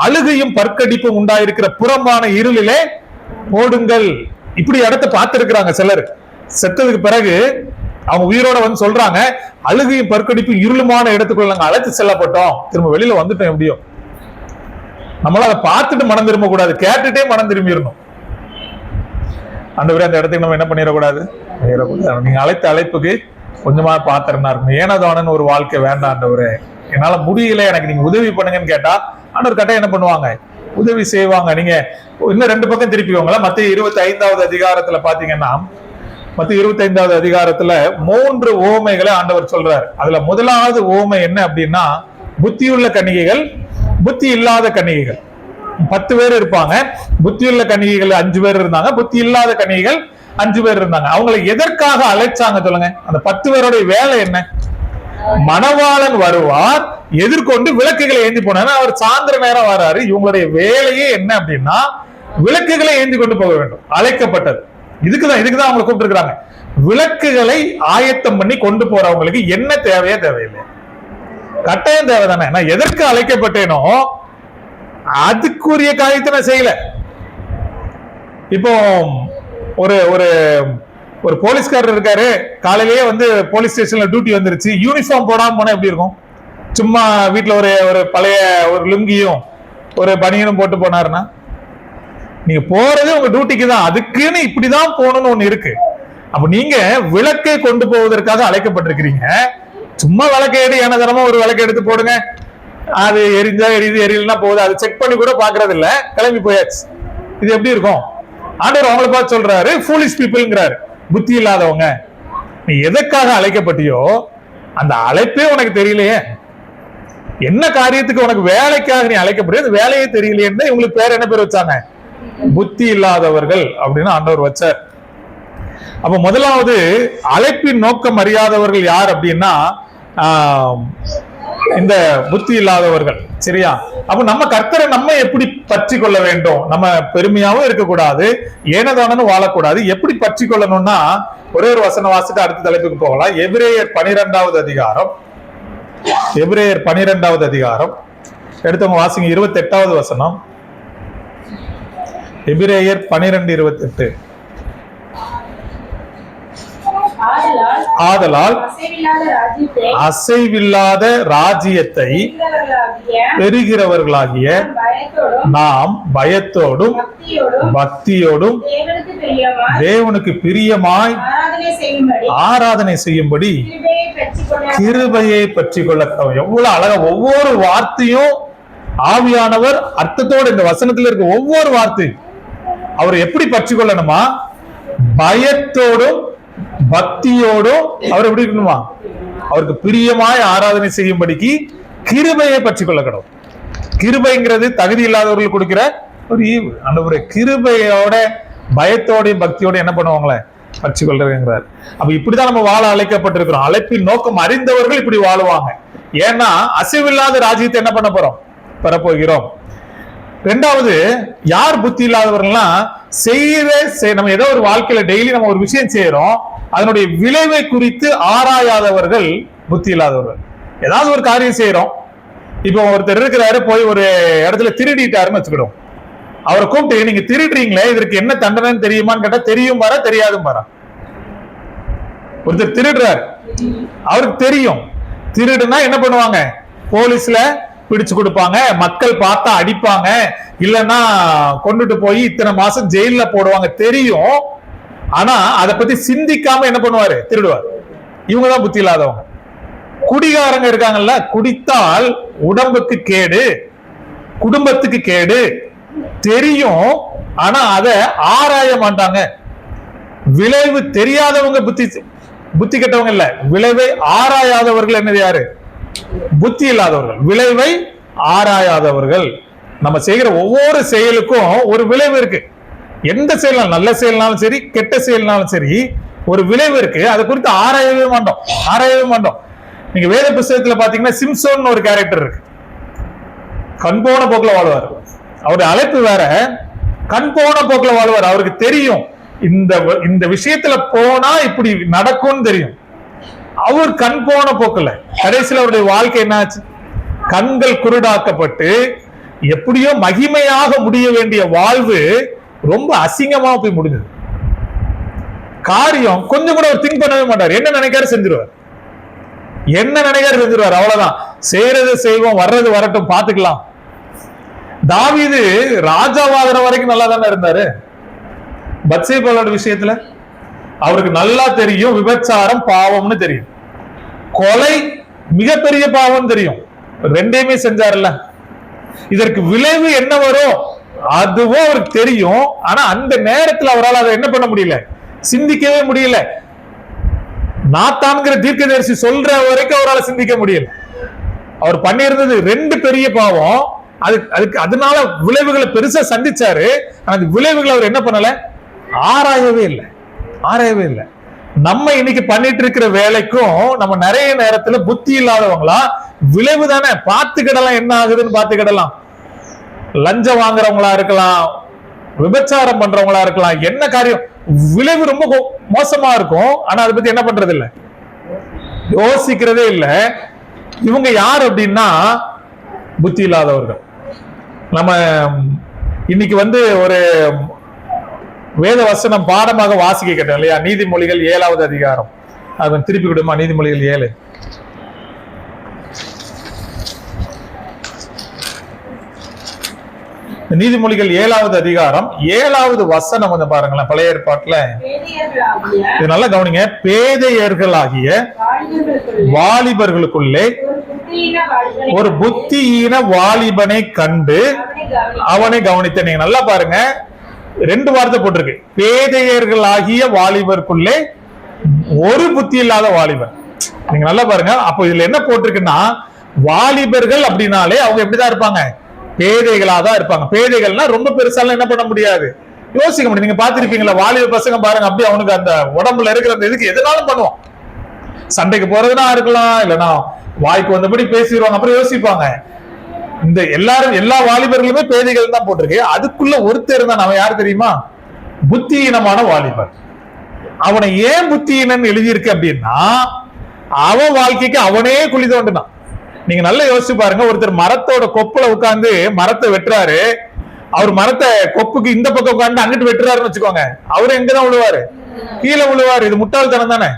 அழுகையும் பற்கடிப்பும் உண்டாயிருக்கிற புறம்பான இருளிலே போடுங்கள். இப்படி இடத்த பார்த்திருக்கிறாங்க சிலர். செத்ததுக்கு பிறகு அவங்க உயிரோட சொல்றாங்க, அழுகையும் பற்கடிப்பும் இருளுமான இடத்துக்குள்ள நாங்க அழைத்து செல்லப்பட்டோம், திரும்ப வெளியில வந்துட்டோம். எப்படியோ நம்மளால அதை பார்த்துட்டு மனம் திரும்ப கூடாது, கேட்டுட்டே மனம் திரும்பிடணும். ஆண்டவரே, அந்த இடத்துக்கு நம்ம என்ன பண்ணிடக்கூடாது, நீங்க அழைத்த அழைப்புக்கு கொஞ்சமா பாத்திரனா இருக்கணும். ஏனதானன்னு ஒரு வாழ்க்கை வேண்டாம் ஆண்டவரே, என்னால முடியல, எனக்கு நீங்க உதவி பண்ணுங்கன்னு கேட்டா ஆண்டவர் கட்டாயம் என்ன பண்ணுவாங்க, உதவி செய்வாங்க. நீங்க இன்னும் 2 பக்கம் திருப்பிக்கோங்களா. மத்திய 25வது அதிகாரத்துல பாத்தீங்கன்னா, மத்திய 25வது அதிகாரத்துல 3 ஓமைகளை ஆண்டவர் சொல்றாரு. அதுல முதலாவது ஓமை என்ன அப்படின்னா, புத்தியுள்ள கன்னிகைகள், புத்தி இல்லாத கன்னிகைகள். 10 பேர் இருப்பாங்க. புத்தியுள்ள கன்னிகைகள் 5 பேர் இருந்தாங்க, புத்தி இல்லாத கன்னிகைகள் 5 பேர் இருந்தாங்க. அவங்களை எதற்காக அழைச்சாங்க சொல்லுங்க? அந்த 10 பேருடைய வேலை என்ன? மணவாளன் வருவார், எதிர்கொண்டு விளக்குகளை ஏந்தி போனாரு. அவர் சாயந்தர நேரம் வராரு. இவங்களுடைய வேலையே என்ன அப்படின்னா, விளக்குகளை ஏந்தி கொண்டு போக வேண்டும். அழைக்கப்பட்டது இதுக்குதான் அவங்களை கூப்பிட்டு இருக்காங்க. விளக்குகளை ஆயத்தம் பண்ணி கொண்டு போறவங்களுக்கு என்ன தேவையோ தேவையில்லை, கட்டாயம் தேவைதானே. நான் எதற்கு அழைக்கப்பட்டேனோ அதுக்குரிய காரியத்தை நான் செய்யல. இப்போ ஒரு ஒரு ஒரு போலீஸ்காரர் இருக்காரு, காலையிலேயே போலீஸ் ஸ்டேஷன்ல டியூட்டி வந்துருச்சு. யூனிஃபார்ம் போடாம போனா எப்படி இருக்கும்? சும்மா வீட்டுல ஒரு பழைய ஒரு லுங்கியும் ஒரு பனியனும் போட்டு போனாருன்னா, நீங்க போறது உங்க டியூட்டிக்கு தான், அதுக்குன்னு இப்படிதான் போகணும்னு ஒண்ணு இருக்கு. அப்ப நீங்க விளக்கை கொண்டு போவதற்காக அழைக்கப்பட்டிருக்கிறீங்க. சும்மா விளக்கை எடுத்து எனதனமா ஒரு விளக்கை எடுத்து போடுங்க, அது எரிஞ்சா எரியுது, எரியலன்னா போகுது, அது செக் பண்ணி கூட பாக்குறது இல்ல, கிளம்பி போயாச்சு. இது எப்படி இருக்கும்? ஆண்டவர் அவங்களை பார்த்து சொல்றாரு, ஃபூலிஷ் பீப்புள்ங்கிறாரு, புத்தி இல்லாதவங்க. நீ எதற்காக அழைக்கப்பட்டியோ அந்த அழைப்பே உனக்கு தெரியலையே, என்ன காரியத்துக்கு உனக்கு வேலைக்காக நீ அழைக்கப்பட்டியோ அந்த வேலையே தெரியலையே. இவங்களுக்கு பேர் என்ன பேர் வச்சாங்க? புத்தி இல்லாதவர்கள் அப்படின்னு ஆண்டவர் வச்சார். அப்ப முதலாவது அழைப்பின் நோக்கம் அறியாதவர்கள் யார் அப்படின்னா இந்த புத்தி இல்லாதவர்கள். சரியா? அப்ப நம்ம கர்த்தரை நம்ம எப்படி பற்றி கொள்ள வேண்டும்? நம்ம பெருமையாவும் இருக்கக்கூடாது, ஏனதானு வாழக்கூடாது. எப்படி பற்றி கொள்ளணும்னா ஒரே ஒரு வசனம் வாசிட்டு அடுத்த தலைப்புக்கு போகலாம். எபிரேயர் 12வது அதிகாரம். எபிரேயர் 12வது அதிகாரம் எடுத்தவங்க வாசிங்க. 28வது வசனம். எபிரேயர் 12:28. ஆதலால் அசைவில்லாத ராஜ்யத்தை பெறுகிறவர்களாகிய நாம் பயத்தோடும் பக்தியோடும் தேவனுக்கு பிரியமாய் ஆராதனை செய்யும்படி கிருபையை பற்றி கொள்ள. எவ்வளவு அழகா ஒவ்வொரு வார்த்தையும் ஆவியானவர் அர்த்தத்தோடு இந்த வசனத்தில் இருக்க ஒவ்வொரு வார்த்தையும் அவர் எப்படி பற்றி கொள்ளணுமா? பயத்தோடும் பக்தியோடும் அவர் எப்படி இருக்கணுமா? அவருக்கு பிரியமாய் ஆராதனை செய்யும்படிக்கு கிருபையை பற்றி கொள்ளக்கணும். கிருபைங்கிறது தகுதி இல்லாதவர்கள் கொடுக்கிற ஒரு ஈவு. அந்த ஒரு கிருபையோட பயத்தோடையும் பக்தியோட என்ன பண்ணுவாங்களே பற்றி கொள்றதுங்கிறார். அப்ப இப்படிதான் நம்ம வாழ அழைக்கப்பட்டிருக்கிறோம். அழைப்பின் நோக்கம் அறிந்தவர்கள் இப்படி வாழுவாங்க. ஏன்னா அசைவில்லாத ராஜ்யத்தை என்ன பண்ண போறோம்? பெறப்போகிறோம். ரெண்டாவது, யார் புத்தி இல்லாதவர்கள்னா நம்ம ஏதோ ஒரு வாழ்க்கையில டெய்லி நம்ம ஒரு விஷயம் செய்யறோம், அதனுடைய விளைவை குறித்து ஆராயாதவர்கள் புத்தி இல்லாதவர்கள். ஏதாவது ஒரு காரியம் செய்யறோம், இப்போ ஒருத்தர் இருக்கிறாரு, போய் ஒரு இடத்துல திருடிட்டாருன்னு வச்சுக்கிடும். அவரை கூப்பிட்டு நீங்க திருடுறீங்களே, இதற்கு என்ன தண்டனைன்னு தெரியுமான்னு கேட்டா தெரியும் பாரா தெரியாதும் பாரா. ஒருத்தர் திருடுறாரு, அவருக்கு தெரியும். திருடுனா என்ன பண்ணுவாங்க? போலீஸ்ல பிடிச்சு கொடுப்பாங்க, மக்கள் பார்த்தா அடிப்பாங்க, இல்லைன்னா கொண்டுட்டு போய் இத்தனை மாசம் ஜெயில போடுவாங்க, தெரியும். ஆனா அதை பத்தி சிந்திக்காம என்ன பண்ணுவாரு? திருடுவார். இவங்கதான் புத்தி இல்லாதவங்க. குடிகாரங்க இருக்காங்கல்ல, குடித்தால் உடம்புக்கு கேடு, குடும்பத்துக்கு கேடு தெரியும், ஆனா அதை ஆராய மாட்டாங்க. விளைவு தெரியாதவங்க புத்தி கெட்டவங்க இல்ல, விளைவை ஆராயாதவர்கள் என்னது யாரு? புத்தி இல்லாதவர்கள். விளைவை ஆராயாதவர்கள். நம்ம செய்கிற ஒவ்வொரு செயலுக்கும் ஒரு விளைவு இருக்கு. எந்த செயல்னாலும், நல்ல செயல்னாலும் சரி கெட்ட செயல்னாலும் சரி, ஒரு விளைவு இருக்கு. அதை குறித்து ஆராயவே மாட்டோம். நீங்க வேத புத்தகத்துல பாத்தீங்கன்னா சிம்சோன் ஒரு கேரக்டர் இருக்கு. கண் போன போக்குல வாழ்வார். அவருடைய அழைப்பு வேற, கண் போன போக்குல வாழ்வார். அவருக்கு தெரியும் இந்த விஷயத்துல போனா இப்படி நடக்கும்னு தெரியும். அவர் கண் போன போக்குல கடைசியில் அவருடைய வாழ்க்கை என்னாச்சு? கண்கள் குருடாக்கப்பட்டு எப்படியோ மகிமையாக முடிய வேண்டிய வாழ்வு ரொம்ப அசிங்கமா போய் முடிஞ்சது. காரியம் கொஞ்சம் கூட திங்க் பண்ணவே மாட்டார். என்ன நினைக்காரு செஞ்சிருவார். அவ்வளவுதான். செய்யறது செய்வோம், வர்றது வரட்டும், பாத்துக்கலாம். தாவீது ராஜாவாகிற வரைக்கும் நல்லா தானே இருந்தாரு. பத்சேபாவோட விஷயத்துல அவருக்கு நல்லா தெரியும் விபச்சாரம் பாவம்னு தெரியும், கொலை மிகப்பெரிய பாவம் தெரியும், ரெண்டையுமே செஞ்சாருல்ல. இதற்கு விளைவு என்ன வரும் அதுவும் அவருக்கு தெரியும். ஆனா அந்த நேரத்தில் அவரால் அதை என்ன பண்ண முடியல, சிந்திக்கவே முடியல. நாத்தான்கிற தீர்க்கதரிசி சொல்ற வரைக்கும் அவரால் சிந்திக்க முடியல. அவர் பண்ணியிருந்தது ரெண்டு பெரிய பாவம். அதனால விளைவுகளை பெருசா சந்திச்சாரு. அந்த விளைவுகளை அவர் என்ன பண்ணல, ஆராயவே இல்லை. நம்ம இன்னைக்கு பண்ணிட்டு இருக்கிற வேலைக்கும் நம்ம நிறைய நேரத்துல புத்தி இல்லாதவங்களா விளைவு தானே பார்த்துக்கிடலாம், என்ன ஆகுதுன்னு பார்த்துக்கிடலாம். லஞ்சம் வாங்குறவங்களா இருக்கலாம், விபச்சாரம் பண்றவங்களா இருக்கலாம், என்ன காரியம் விளைவு ரொம்ப மோசமா இருக்கும். ஆனா அதை பத்தி என்ன பண்றது இல்ல, யோசிக்கிறதே இல்ல. இவங்க யார் அப்படின்னா புத்தி இல்லாதவர்கள். நம்ம இன்னைக்கு ஒரு வேத வசனம் பாடமாக வாசிக்க கேட்டோம் இல்லையா? நீதிமொழிகள் 7வது அதிகாரம். அது திருப்பி விடுமா? நீதிமொழிகள் 7. நீதிமொழிகள் 7வது அதிகாரம் 7வது வசனம் கொஞ்சம் பாருங்களேன். பழைய ஏற்பாட்டுல இது நல்லா கவனிங்க. பேதையர்களாகிய வாலிபர்களுக்குள்ளே ஒரு புத்தியீன வாலிபனை கண்டு அவனை கவனித்த. நீங்க நல்லா பாருங்க, 2 வார்த்தை போட்டிருக்கு. பேதையர்களாகிய வாலிபருக்குள்ளே ஒரு புத்தி இல்லாத வாலிபர். நீங்க நல்லா பாருங்க. அப்போ இதுல என்ன போட்டிருக்குன்னா, வாலிபர்கள் அப்படின்னாலே அவங்க எப்படிதான் இருப்பாங்க, பேதைகளா தான் இருப்பாங்க. பேதைகள்னா ரொம்ப பெருசாலாம் என்ன பண்ண முடியாது, யோசிக்க முடியும். நீங்க பாத்திருப்பீங்களா, வாலிப பசங்க பாருங்க, அப்படியே அவனுக்கு அந்த உடம்புல இருக்கிற அந்த இதுக்கு எதுனாலும் பண்ணுவான். சண்டைக்கு போறதுனா இருக்கலாம், இல்லைன்னா வாய்க்கு வந்தபடி பேசிடுவாங்க. அப்புறம் யோசிப்பாங்க. இந்த எல்லா வாலிபர்களுமே பேதைகள் தான் போட்டிருக்கு. அதுக்குள்ள ஒருத்தர் தான், அவன் யார் தெரியுமா? புத்தியீனமான வாலிபர். அவனை ஏன் புத்தியீனன் எழுதியிருக்கு அப்படின்னா, அவன் வாழ்க்கைக்கு அவனே குழி தோண்டினான். நீங்க நல்லா யோசிச்சு பாருங்க. ஒருத்தர் மரத்தோட கொப்புல உட்கார்ந்து மரத்தை வெட்டுறாரு. அவர் மரத்தை கொப்புக்கு இந்த பக்கம் உட்கார்ந்து அங்கிட்டு வெட்டுறாருன்னு வச்சுக்கோங்க, அவரு எங்கதான் விழுவாரு? கீழே விழுவாரு. இது முட்டாள்தனம் தானே?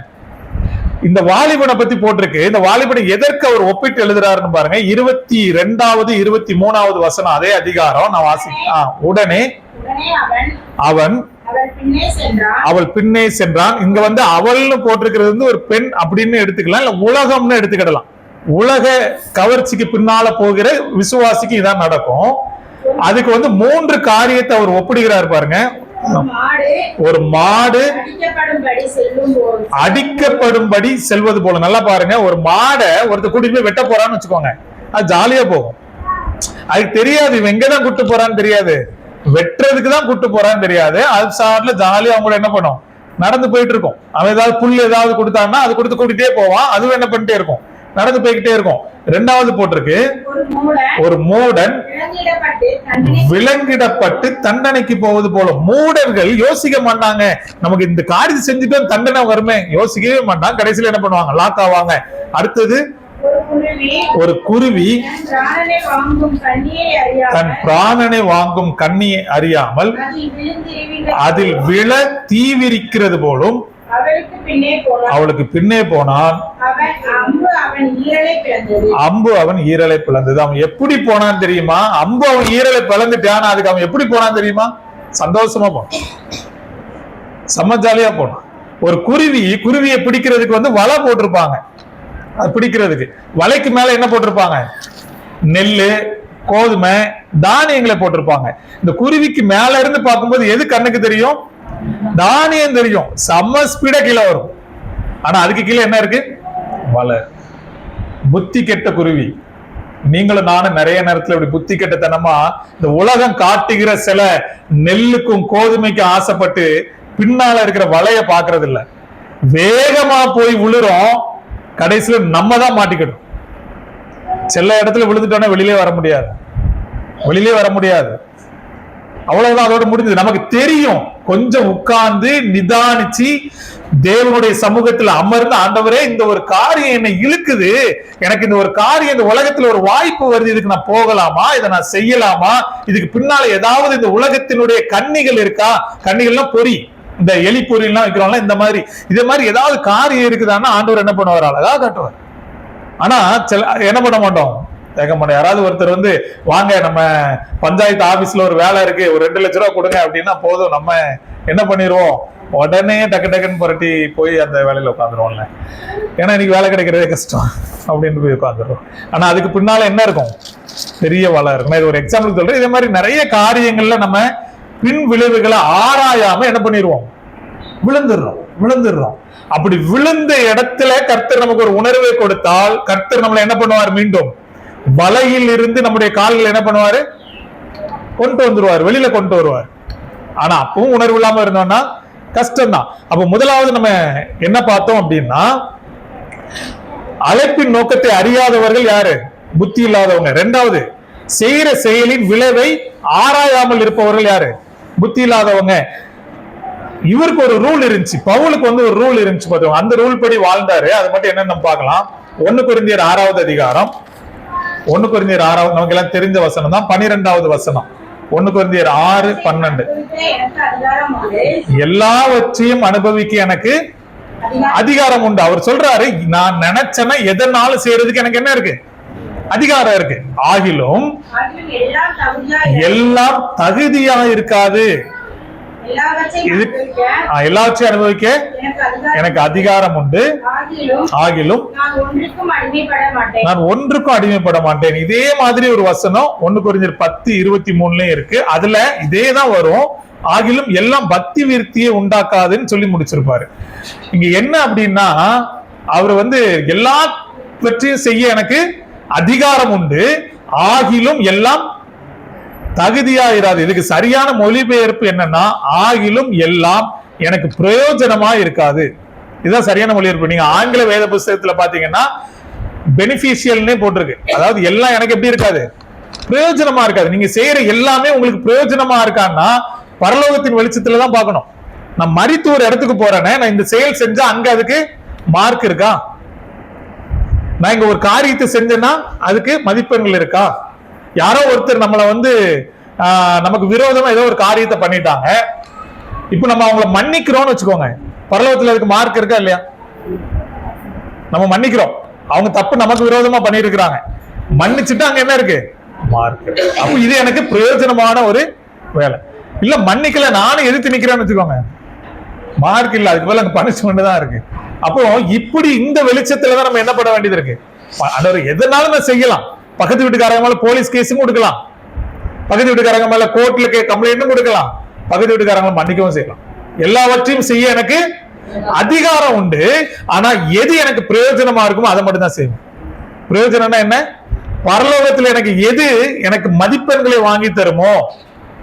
இந்த வாலிபனை பத்தி போட்டிருக்கு. இந்த வாலிபனை எதற்கு அவர் ஒப்பிட்டு எழுதுறாருன்னு பாருங்க. 22வது 23வது வசனம், அதே அதிகாரம் நான் வாசிக்கிறேன். உடனே அவன் அவள் பின்னே சென்றான். இங்க வந்து அவள்னு போட்டிருக்கிறது வந்து ஒரு பெண் அப்படின்னு எடுத்துக்கலாம், இல்ல உலகம்னு எடுத்துக்கிடலாம். உலக கவர்ச்சிக்கு பின்னால போகிற விசுவாசிக்கு இதான் நடக்கும். அதுக்கு வந்து 3 காரியத்தை அவர் ஒப்பிடுகிறார் பாருங்க. ஒரு மாடு அடிக்கப்படும்படி செல்வது போல. நல்லா பாருங்க, ஒரு மாடை ஒருத்தர் கூட்டிட்டு போய் வெட்ட போறான்னு வச்சுக்கோங்க, அது ஜாலியா போகும். அதுக்கு தெரியாது இவன் எங்கதான் கூட்டு போறான்னு தெரியாது, வெட்டுறதுக்கு தான் கூட்டு போறான்னு தெரியாது. அது சாட்ல ஜாலியா அவங்க என்ன பண்ணும், நடந்து போயிட்டு இருக்கும். அவன் ஏதாவது புல் ஏதாவது கொடுத்தான்னா அது கொடுத்து கூட்டிட்டே போவான். அதுவும் என்ன பண்ணிட்டே இருக்கும், நடந்து போய்கிட்டே இருக்கும். 2வது போட்டிருக்கு, ஒரு மூடன் விலங்கிடப்பட்டு தண்டனைக்கு போவது போல. மூடர்கள் யோசிக்க மாட்டாங்க, நமக்கு இந்த காரியத்தை செஞ்சுட்டு தண்டனை வருமே, யோசிக்கவே மாட்டாங்க. கடைசியில என்ன பண்ணுவாங்க, லாக் ஆவாங்க. அடுத்தது ஒரு குருவி தன் பிராணனை வாங்கும் கண்ணியை அறியாமல் அதில் விழ தீவிரிக்கிறது போலும் அவளுக்கு பின்னே போனான். அம்பு அவன் ஈரலை பிளந்தது. அவன் எப்படி போனான் தெரியுமா? அம்பு அவன் ஈரலை பிளந்துட்டான். அதுக்கு அவன் எப்படி போனான் தெரியுமா? சந்தோஷமா போனான், செம்ம ஜாலியா போனான். ஒரு குருவியை பிடிக்கிறதுக்கு வந்து வலை போட்டிருப்பாங்க. அது பிடிக்கிறதுக்கு வலைக்கு மேல என்ன போட்டிருப்பாங்க, நெல்லு, கோதுமை, தானியங்களை போட்டிருப்பாங்க. இந்த குருவிக்கு மேல இருந்து பார்க்கும்போது எது கண்ணுக்கு தெரியும்? தானியம் தெரியும். செம்ம ஸ்பீடா கீழே வரும். ஆனா அதுக்கு கீழே என்ன இருக்கு? வலை. புத்தி கெட்ட குருவி. நீங்களும் நானும் நிறைய நேரத்துல இப்படி புத்தி கெட்டத்தனமா இந்த உலகம் காட்டுகிற சில நெல்லுக்கும் கோதுமைக்கும் ஆசைப்பட்டு பின்னால இருக்கிற வலைய பாக்குறது இல்ல. வேகமா போய் விழுறோம், கடைசியில நம்ம தான் மாட்டிக்கிடும். சில இடத்துல விழுந்துட்டோம்னா வெளியிலே வர முடியாது. அவ்வளவுதான், அதோட முடிஞ்சது. நமக்கு தெரியும், கொஞ்சம் உட்கார்ந்து நிதானிச்சு தேவனுடைய சமூகத்துல அமர்ந்து, ஆண்டவரே இந்த ஒரு காரியம் என்னை இழுக்குது, எனக்கு இந்த ஒரு காரியம், இந்த உலகத்துல ஒரு வாய்ப்பு வருது, இதுக்கு நான் போகலாமா, இதை நான் செய்யலாமா, இதுக்கு பின்னால ஏதாவது இந்த உலகத்தினுடைய கன்னிகள் இருக்கா? கன்னிகள்லாம் பொறி, இந்த எலி பொறியெல்லாம் வைக்கிறோம்ல, இந்த மாதிரி இதே மாதிரி ஏதாவது காரியம் இருக்குதான்னா ஆண்டவர் என்ன பண்ணுவார்? அழகா காட்டுவார். ஆனா என்ன பண்ண மாட்டோம், யாராவது ஒருத்தர் வந்து வாங்க நம்ம பஞ்சாயத்து ஆபீஸ்ல ஒரு வேலை இருக்கு, ஒரு 2 லட்சம் ரூபாய் கொடுங்க அப்படின்னா போதும், நம்ம என்ன பண்ணிடுவோம், உடனே டக்குன்னு புரட்டி போய் அந்த வேலையில உட்காந்துருவோம்ல. ஏன்னா இன்னைக்கு வேலை கிடைக்கிறதே கஷ்டம் அப்படின்னு போய் உட்காந்துருவோம். ஆனா அதுக்கு பின்னால என்ன இருக்கும்? பெரிய வலை இருக்கும். இது ஒரு எக்ஸாம்பிள் சொல்றேன். இதே மாதிரி நிறைய காரியங்கள்ல நம்ம பின் விளைவுகளை ஆராயாம என்ன பண்ணிடுவோம், விழுந்துடுறோம். அப்படி விழுந்த இடத்துல கர்த்தர் நமக்கு ஒரு உணர்வை கொடுத்தால் கர்த்தர் நம்மளை என்ன பண்ணுவார்? மீண்டும் வலையில் இருந்து நம்முடைய கால்கள் என்ன பண்ணுவாரு? கொண்டு வந்துருவார், வெளியில கொண்டு வருவார். ஆனா அப்பவும் உணர்வு இல்லாம இருந்தோம்னா கஷ்டம்தான். அப்ப முதலாவது நம்ம என்ன பார்த்தோம் அப்படின்னா, அழைப்பின் நோக்கத்தை அறியாதவர்கள் யாரு? புத்தி இல்லாதவங்க. 2வது, செய்யற செயலின் விளைவை ஆராயாமல் இருப்பவர்கள் யாரு? புத்தி இல்லாதவங்க. இவருக்கு ஒரு ரூல் இருந்துச்சு, பவுலுக்கு வந்து ஒரு ரூல் இருந்துச்சு பார்த்தோம். அந்த ரூல் படி வாழ்ந்தாரு. அது மட்டும் என்னன்னு நம்ம பார்க்கலாம். 1 கொரிந்தியர் 6வது அதிகாரம், 1 கொரிந்தியர் 6வது நமக்கு எல்லாம் தெரிஞ்ச வசனம் தான், 12வது வசனம். 1 கொரிந்தியர் 6:12. எல்லாவற்றையும் அனுபவிக்க எனக்கு அதிகாரம் உண்டு. அவர் சொல்றாரு, நான் நினைச்சேன்னா எதனாலும் செய்யறதுக்கு எனக்கு என்ன இருக்கு? அதிகாரம் இருக்கு. ஆகிலும் எல்லாம் தகுதியா இருக்காது. எல்லாவற்றையும் அனுபவிக்க எனக்கு அதிகாரம் உண்டு. ஆகிலும் நான் ஒன்றுக்கும் அடிமைப்பட மாட்டேன். இதே மாதிரி ஒரு வசனம் 1 கொரிந்தியர் 10:23 இருக்கு. அதுல இதே தான் வரும். ஆகிலும் எல்லாம் பக்தி விருத்தியை உண்டாக்காதுன்னு சொல்லி முடிச்சிருப்பாரு. இங்க என்ன அப்படின்னா, அவர் வந்து எல்லாவற்றையும் செய்ய எனக்கு அதிகாரம் உண்டு, ஆகிலும் எல்லாம் தகுதியா இராது. இதுக்கு சரியான மொழிபெயர்ப்பு என்னன்னா, ஆகிலும் எல்லாம் எனக்கு பிரயோஜனமா இருக்காது. இதுதான் சரியான மொழிபெயர்ப்பு. நீங்க ஆங்கில வேத புஸ்தகத்துல பாத்தீங்கன்னா பெனிஃபிஷியல்னே போட்டிருக்கு. அதாவது எல்லாம் எனக்கு எப்படி இருக்காது, பிரயோஜனமா இருக்காது. நீங்க செய்யற எல்லாமே உங்களுக்கு பிரயோஜனமா இருக்கான்னா பரலோகத்தின் வெளிச்சத்துலதான் பார்க்கணும். நான் மரித்து ஒரு இடத்துக்கு போறேனே, நான் இந்த செயல் செஞ்சா அங்க அதுக்கு மார்க் இருக்கா? நான் இங்க ஒரு காரியத்தை செஞ்சேன்னா அதுக்கு மதிப்பெண்கள் இருக்கா? யாரோ ஒருத்தர் நம்மளை நமக்கு விரோதமா ஏதோ ஒரு காரியத்தை பண்ணிட்டாங்க, இப்ப நம்ம அவங்கள மன்னிக்கிறோம்னு வச்சுக்கோங்க, பரலோகத்துல அதுக்கு மார்க் இருக்கா இல்லையா? நம்ம மன்னிக்கிறோம், அவங்க தப்பு நமக்கு விரோதமா பண்ணிருக்கிறாங்க, மன்னிச்சுட்டு அங்க என்ன இருக்கு, மார்க். அப்ப இது எனக்கு பிரயோஜனமான ஒரு வேலை. இல்ல மன்னிக்கல, நானும் எதிர்த்து நிக்கிறேன்னு வச்சுக்கோங்க, மார்க் இல்ல, அதுக்கு மேல அங்க பனிஷ்மெண்ட் தான் இருக்கு. அப்போ இப்படி இந்த வெளிச்சத்துலதான் நம்ம என்ன பண்ண வேண்டியது இருக்கு. எதனாலும் நான் செய்யலாம். பக்கத்து வீட்டுக்காரங்க மேல போலீஸ் கேஸும் கொடுக்கலாம், பக்கத்து வீட்டுக்காரங்க மேல கோர்ட்ல கம்ப்ளைண்ட்டும் கொடுக்கலாம், பக்கத்து வீட்டுக்காரங்களை மன்னிக்கவும் செய்யலாம். எல்லாவற்றையும் செய்ய எனக்கு அதிகாரம் உண்டு. ஆனா எது எனக்கு பிரயோஜனமா இருக்குமோ அதை மட்டும் தான் செய்வேன். பிரயோஜனம்னா என்ன? பரலோகத்துல எனக்கு எது எனக்கு மதிப்பெண்களை வாங்கி தருமோ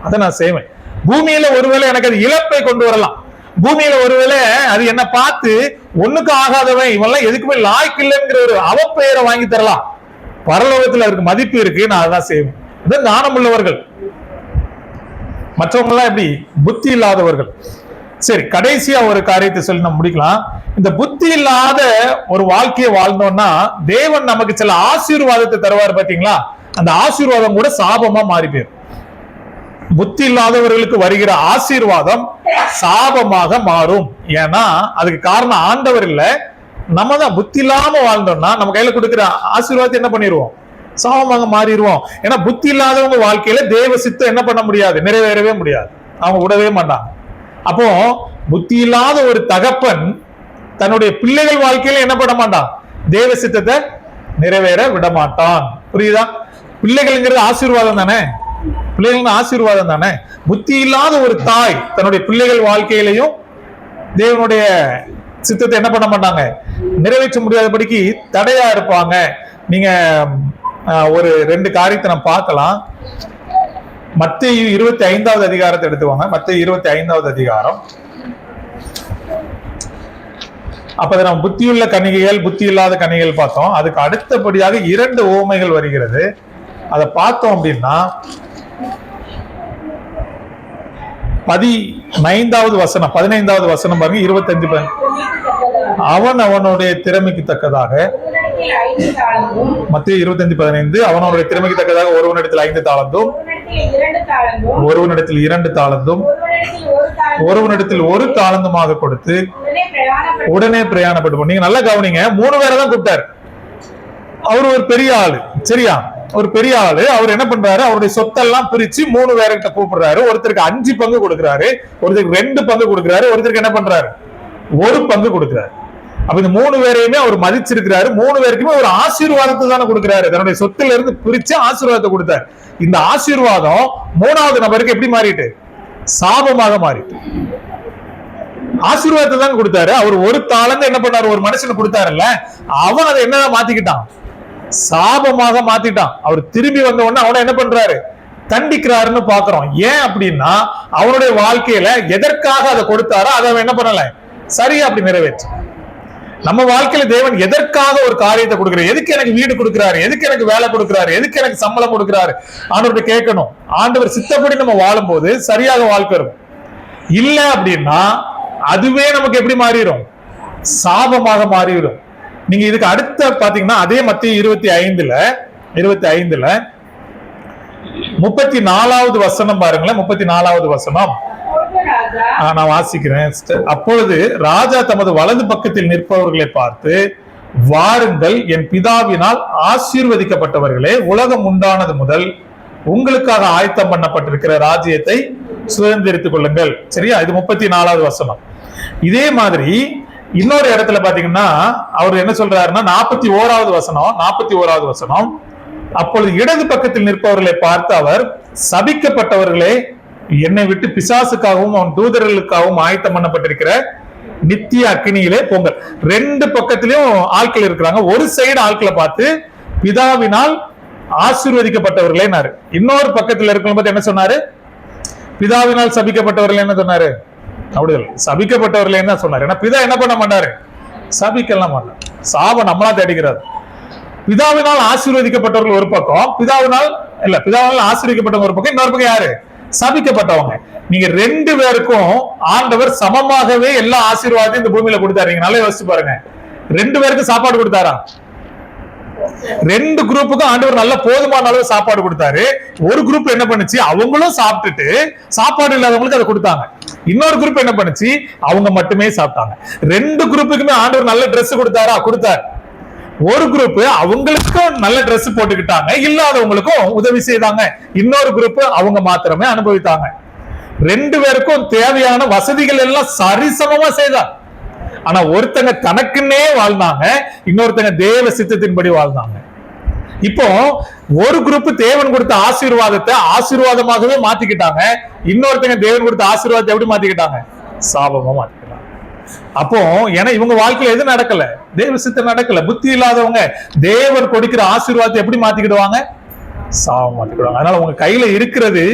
அதை நான் செய்வேன். பூமியில ஒருவேளை எனக்கு அது இழப்பை கொண்டு வரலாம். பூமியில ஒருவேளை அது என்ன பார்த்து ஒண்ணுக்கு ஆகாதவன், இவெல்லாம் எதுக்குமே லாய்க்கு இல்லைங்கிற ஒரு அவப்பெயரை வாங்கி தரலாம். பரலோகத்துல அதுக்கு மதிப்பு இருக்கு, நான் அதான் செய்வேன். இது ஞானம் உள்ளவர்கள். மற்றவங்க எல்லாம் எப்படி, புத்தி இல்லாதவர்கள். சரி, கடைசியா ஒரு காரியத்தை சொல்லி நம்ம முடிக்கலாம். இந்த புத்தி இல்லாத ஒரு வாழ்க்கையை வாழ்ந்தோம்னா தேவன் நமக்கு சில ஆசீர்வாதத்தை தருவார். பாத்தீங்களா? அந்த ஆசீர்வாதம் கூட சாபமா மாறி போயிடும். புத்தி இல்லாதவர்களுக்கு வருகிற ஆசீர்வாதம் சாபமாக மாறும். ஏன்னா அதுக்கு காரணம் ஆண்டவர் இல்ல, நம்ம தான் புத்தி இல்லாம வாழ்ந்தோம்னா நம்ம கையில கொடுக்கிற ஆசீர்வாதத்தை என்ன பண்ணிடுவோம், சாபமாக மாறிடுவோம். ஏன்னா புத்தி இல்லாதவங்க வாழ்க்கையில தேவ சித்தம் என்ன பண்ண முடியாது, நிறைவேறவே முடியாது, அவங்க விடவே மாட்டாங்க. அப்போ புத்தி இல்லாத ஒரு தகப்பன் தன்னுடைய பிள்ளைகள் வாழ்க்கையில என்ன பண்ண மாட்டான், தேவ சித்தத்தை நிறைவேற விட மாட்டான். புரியுதா? பிள்ளைகள்ங்கிறது ஆசீர்வாதம் தானே, பிள்ளைகள் ஆசீர்வாதம் தானே. புத்தி இல்லாத ஒரு தாய் தன்னுடைய பிள்ளைகள் வாழ்க்கையிலையும் தேவனுடைய சித்தத்தை என்ன பண்ண மாட்டாங்க, நிறைவேற்ற முடியாதபடிக்கு தடையா இருப்பாங்க. நீங்க ஒரு 2 காரியத்தை நம்ம பார்க்கலாம். மத்தேயு 25வது அதிகாரத்தை எடுத்துவாங்க. மத்தேயு 25வது அதிகாரம். அப்ப நம்ம புத்தியுள்ள கன்னிகைகள், புத்தி இல்லாத கன்னிகைகள் பார்த்தோம். அதுக்கு அடுத்தபடியாக 2 உவமைகள் வருகிறது. அதை பார்த்தோம் அப்படின்னா 15வது வசனம் பாருங்க, 25. அவனுடைய திறமைக்கு தக்கதாக, மத்தேயு 25:15, அவனுடைய திறமைக்கு தக்கதாக ஒருவனிடத்தில் 5 தாலந்தும், ஒருவனிடத்தில் 2 தாலந்தும், ஒருவனிடத்தில் 1 தாலந்துமாக கொடுத்து உடனே பிரயாணப்பட்டு. நீங்க நல்லா கவனிங்க, 3 பேரை தான் கூப்பிட்டாரு. அவரு ஒரு பெரிய ஆளு, சரியா? ஒரு பெரிய ஆளு. அவர் என்ன பண்றாரு, அவருடைய சொத்தெல்லாம் பிரிச்சு 3 பேர்கிட்ட கூப்பிடுறாரு. ஒருத்தருக்கு 5 பங்கு கொடுக்கிறாரு, ஒருத்தருக்கு 2 பங்கு கொடுக்கிறாரு, ஒருத்தருக்கு என்ன பண்றாரு, 1 பங்கு கொடுக்கிறாரு. அப்ப இந்த 3 பேரையுமே அவர் மதிச்சிருக்கிறாரு. 3 பேருக்குமே ஒரு ஆசீர்வாதத்தை தானே கொடுக்கிறாரு. தன்னுடைய சொத்துல இருந்து பிரிச்சு ஆசீர்வாதத்தை கொடுத்தாரு. இந்த ஆசீர்வாதம் 3வது நபருக்கு எப்படி மாறிட்டு, சாபமாக மாறிட்டு. ஆசீர்வாதத்தை தான் கொடுத்தாரு. அவர் 1 தாளந்து என்ன பண்ணாரு, ஒரு மனுஷனை கொடுத்தாருல்ல, அவன் அதை என்னதான் மாத்திக்கிட்டான், சாபமாக மாத்திட்டான். அவர் திரும்பி வந்த உடனே அவனை என்ன பண்றாரு, தண்டிக்கிறாருன்னு பாக்குறோம். ஏன் அப்படின்னா அவனுடைய வாழ்க்கையில எதற்காக அதை கொடுத்தாரோ அதை அவன் என்ன பண்ணல, சரியா அப்படி நிறைவேற்ற. நம்ம வாழ்க்கையில தேவன் எதற்காக ஒரு காரியத்தை கொடுக்கிறார், எதுக்கு எனக்கு வீடு கொடுக்கிறாரு, எதுக்கு எனக்கு வேலை கொடுக்கிறாரு, எதுக்கு எனக்கு சம்பளம் கொடுக்கிறாரு, ஆண்டவர்கிட்ட கேட்கணும். ஆண்டவர் சித்தப்படி நம்ம வாழும் போது சரியாக வாழ்க்கை இருக்கும். இல்ல அப்படின்னா அதுவே நமக்கு எப்படி மாறிடும், சாபமாக மாறிடும். நீங்க இதுக்கு அடுத்த பாத்தீங்கன்னா அதே மத்தேயு 25ல 34வது வசனம் பாருங்களேன். 34வது வசனம் நான் வாசிக்கிறேன். அப்பொழுது ராஜா தமது வலது பக்கத்தில் நிற்பவர்களை பார்த்து, வாருங்கள், என் பிதாவினால் ஆசீர்வதிக்கப்பட்டவர்களே, உலகம் உண்டானது முதல் உங்களுக்காக ஆயத்தம் பண்ணப்பட்டிருக்கிற ராஜ்யத்தை சுதந்திரித்துக் கொள்ளுங்கள். சரியா? இது 34வது வசனம். இதே மாதிரி இன்னொரு இடத்துல பாத்தீங்கன்னா அவர் என்ன சொல்றாருன்னா 41வது வசனம், அப்பொழுது இடது பக்கத்தில் நிற்பவர்களை பார்த்து அவர், சபிக்கப்பட்டவர்களே, என்னை விட்டு பிசாசுக்காகவும் அவன் தூதர்களுக்காகவும் ஆயத்தம் பண்ணப்பட்டிருக்கிற நித்திய அக்கினியிலே போங்கள். 2 பக்கத்திலும் ஆட்கள் இருக்கிறாங்க. ஒரு சைடு ஆட்களை பார்த்து பிதாவினால் ஆசீர்வதிக்கப்பட்டவர்களே. இன்னொரு பக்கத்துல இருக்கும்போது என்ன சொன்னாரு? பிதாவினால் சபிக்கப்பட்டவர்கள் என்ன சொன்னாரு? அப்படி சபிக்கப்பட்டவர்கள் என்ன சொன்னாரு? ஏன்னா பிதா என்ன பண்ண மாட்டாரு? சபிக்கலாம் மாட்டார். சாபம் நம்மளா தேடிக்கிறார். பிதாவினால் ஆசீர்வதிக்கப்பட்டவர்கள் ஒரு பக்கம், பிதாவினால் ஆசீர்வதிக்கப்பட்டவங்க ஒரு பக்கம், இன்னொரு பக்கம் யாரு? சபிக்கப்பட்டவங்க. நீங்க ரெண்டு பேருக்கும் ஆண்டவர் சமமாகவே எல்லா ஆசீர்வாதத்தையும் இந்த பூமியில கொடுத்தாரு. நல்லா யோசிச்சு பாருங்க. ரெண்டு பேருக்கு சாப்பாடு கொடுத்தாரா? ரெண்டு குரூப்புக்கும் ஆண்டவர் நல்ல போதுமான அளவு சாப்பாடு கொடுத்தாரு. ஒரு குரூப் என்ன பண்ணுச்சு? அவங்களும் சாப்பிட்டுட்டு சாப்பாடு இல்லாதவங்களுக்கு அதை கொடுத்தாங்க. இன்னொரு குரூப் என்ன பண்ணுச்சு? அவங்க மட்டுமே சாப்பிட்டாங்க. ரெண்டு குரூப்புக்குமே ஆண்டவர் நல்ல ட்ரெஸ் கொடுத்தாரா? கொடுத்தாரு. ஒரு குரூப் அவங்களுக்கும் நல்ல ட்ரெஸ் போட்டுக்கிட்டாங்க, இல்லாதவங்களுக்கும் உதவி செய்தாங்க. இன்னொரு குரூப் அவங்க மாத்திரமே அனுபவித்தாங்க. ரெண்டு பேருக்கும் தேவையான வசதிகள் எல்லாம் சரிசமமா செய்தார். ஆனா ஒருத்தங்க தனக்குன்னே வாழ்ந்தாங்க, இன்னொருத்தங்க தேவ சித்தத்தின்படி வாழ்ந்தாங்க. இப்போ ஒரு குரூப் தேவன் கொடுத்த ஆசீர்வாதத்தை ஆசீர்வாதமாகவே மாத்திக்கிட்டாங்க, இன்னொருத்தங்க தேவன் கொடுத்த ஆசீர்வாதத்தை எப்படி மாத்திக்கிட்டாங்க? சாபமா மாத்திக்கிட்டாங்க. அப்போ ஏன்னா இவங்க வாழ்க்கையில எது நடக்கல? தேவ சித்தம் நடக்கல. புத்தி இல்லாதவங்க தேவன் கொடுக்கிற ஆசீர்வாதத்தை எப்படி மாத்திக்கிடுவாங்க? சாபம் மாத்திக்கிடுவாங்க. அதனால உங்க கையில இருக்கிறது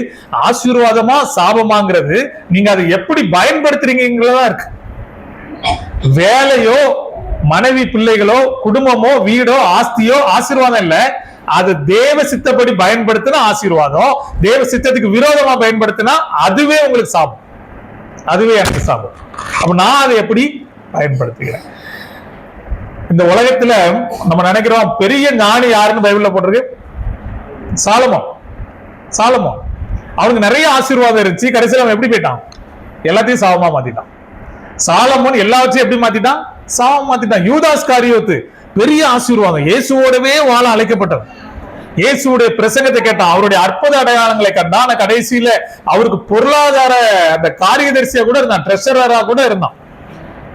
ஆசீர்வாதமா சாபமாங்கிறது நீங்க அதை எப்படி பயன்படுத்துறீங்களா இருக்கு. வேலையோ மனைவி பிள்ளைகளோ குடும்பமோ வீடோ ஆஸ்தியோ ஆசீர்வாதம் இல்ல. அது தேவ சித்தப்படி பயன்படுத்தினா ஆசீர்வாதம், தேவ சித்தத்துக்கு விரோதமா பயன்படுத்தினா அதுவே உங்களுக்கு சாபம், அதுவே எனக்கு சாபம். அப்ப நான் அதை எப்படி பயன்படுத்துகிறேன்? இந்த உலகத்துல நம்ம நினைக்கிறோம் பெரிய ஞானி யாருன்னு பைபிள்ல போட்டிருக்கு? சாலமோன். அவனுக்கு நிறைய ஆசீர்வாதம் இருந்துச்சு, கடைசியில் அவன் எப்படி போயிட்டான்? எல்லாத்தையும் சாபமா மாத்திட்டான். சாலமோன் எல்லாவற்றையும் எப்படி மாத்திட்டான்? சாபம் மாத்திட்டான். யூதாஸ் காரியோத்து பெரிய ஆசீர்வாதம், இயேசுவோடவே வாழ அழைக்கப்பட்டவன், இயேசுடைய பிரசங்கத்தை கேட்டான், அவருடைய அற்புத அடையாளங்களை கண்டான். கடைசியில அவருக்கு பொருளாதார அந்த காரியதரிசியா கூட இருந்தான், ட்ரெஷரரா கூட இருந்தான்,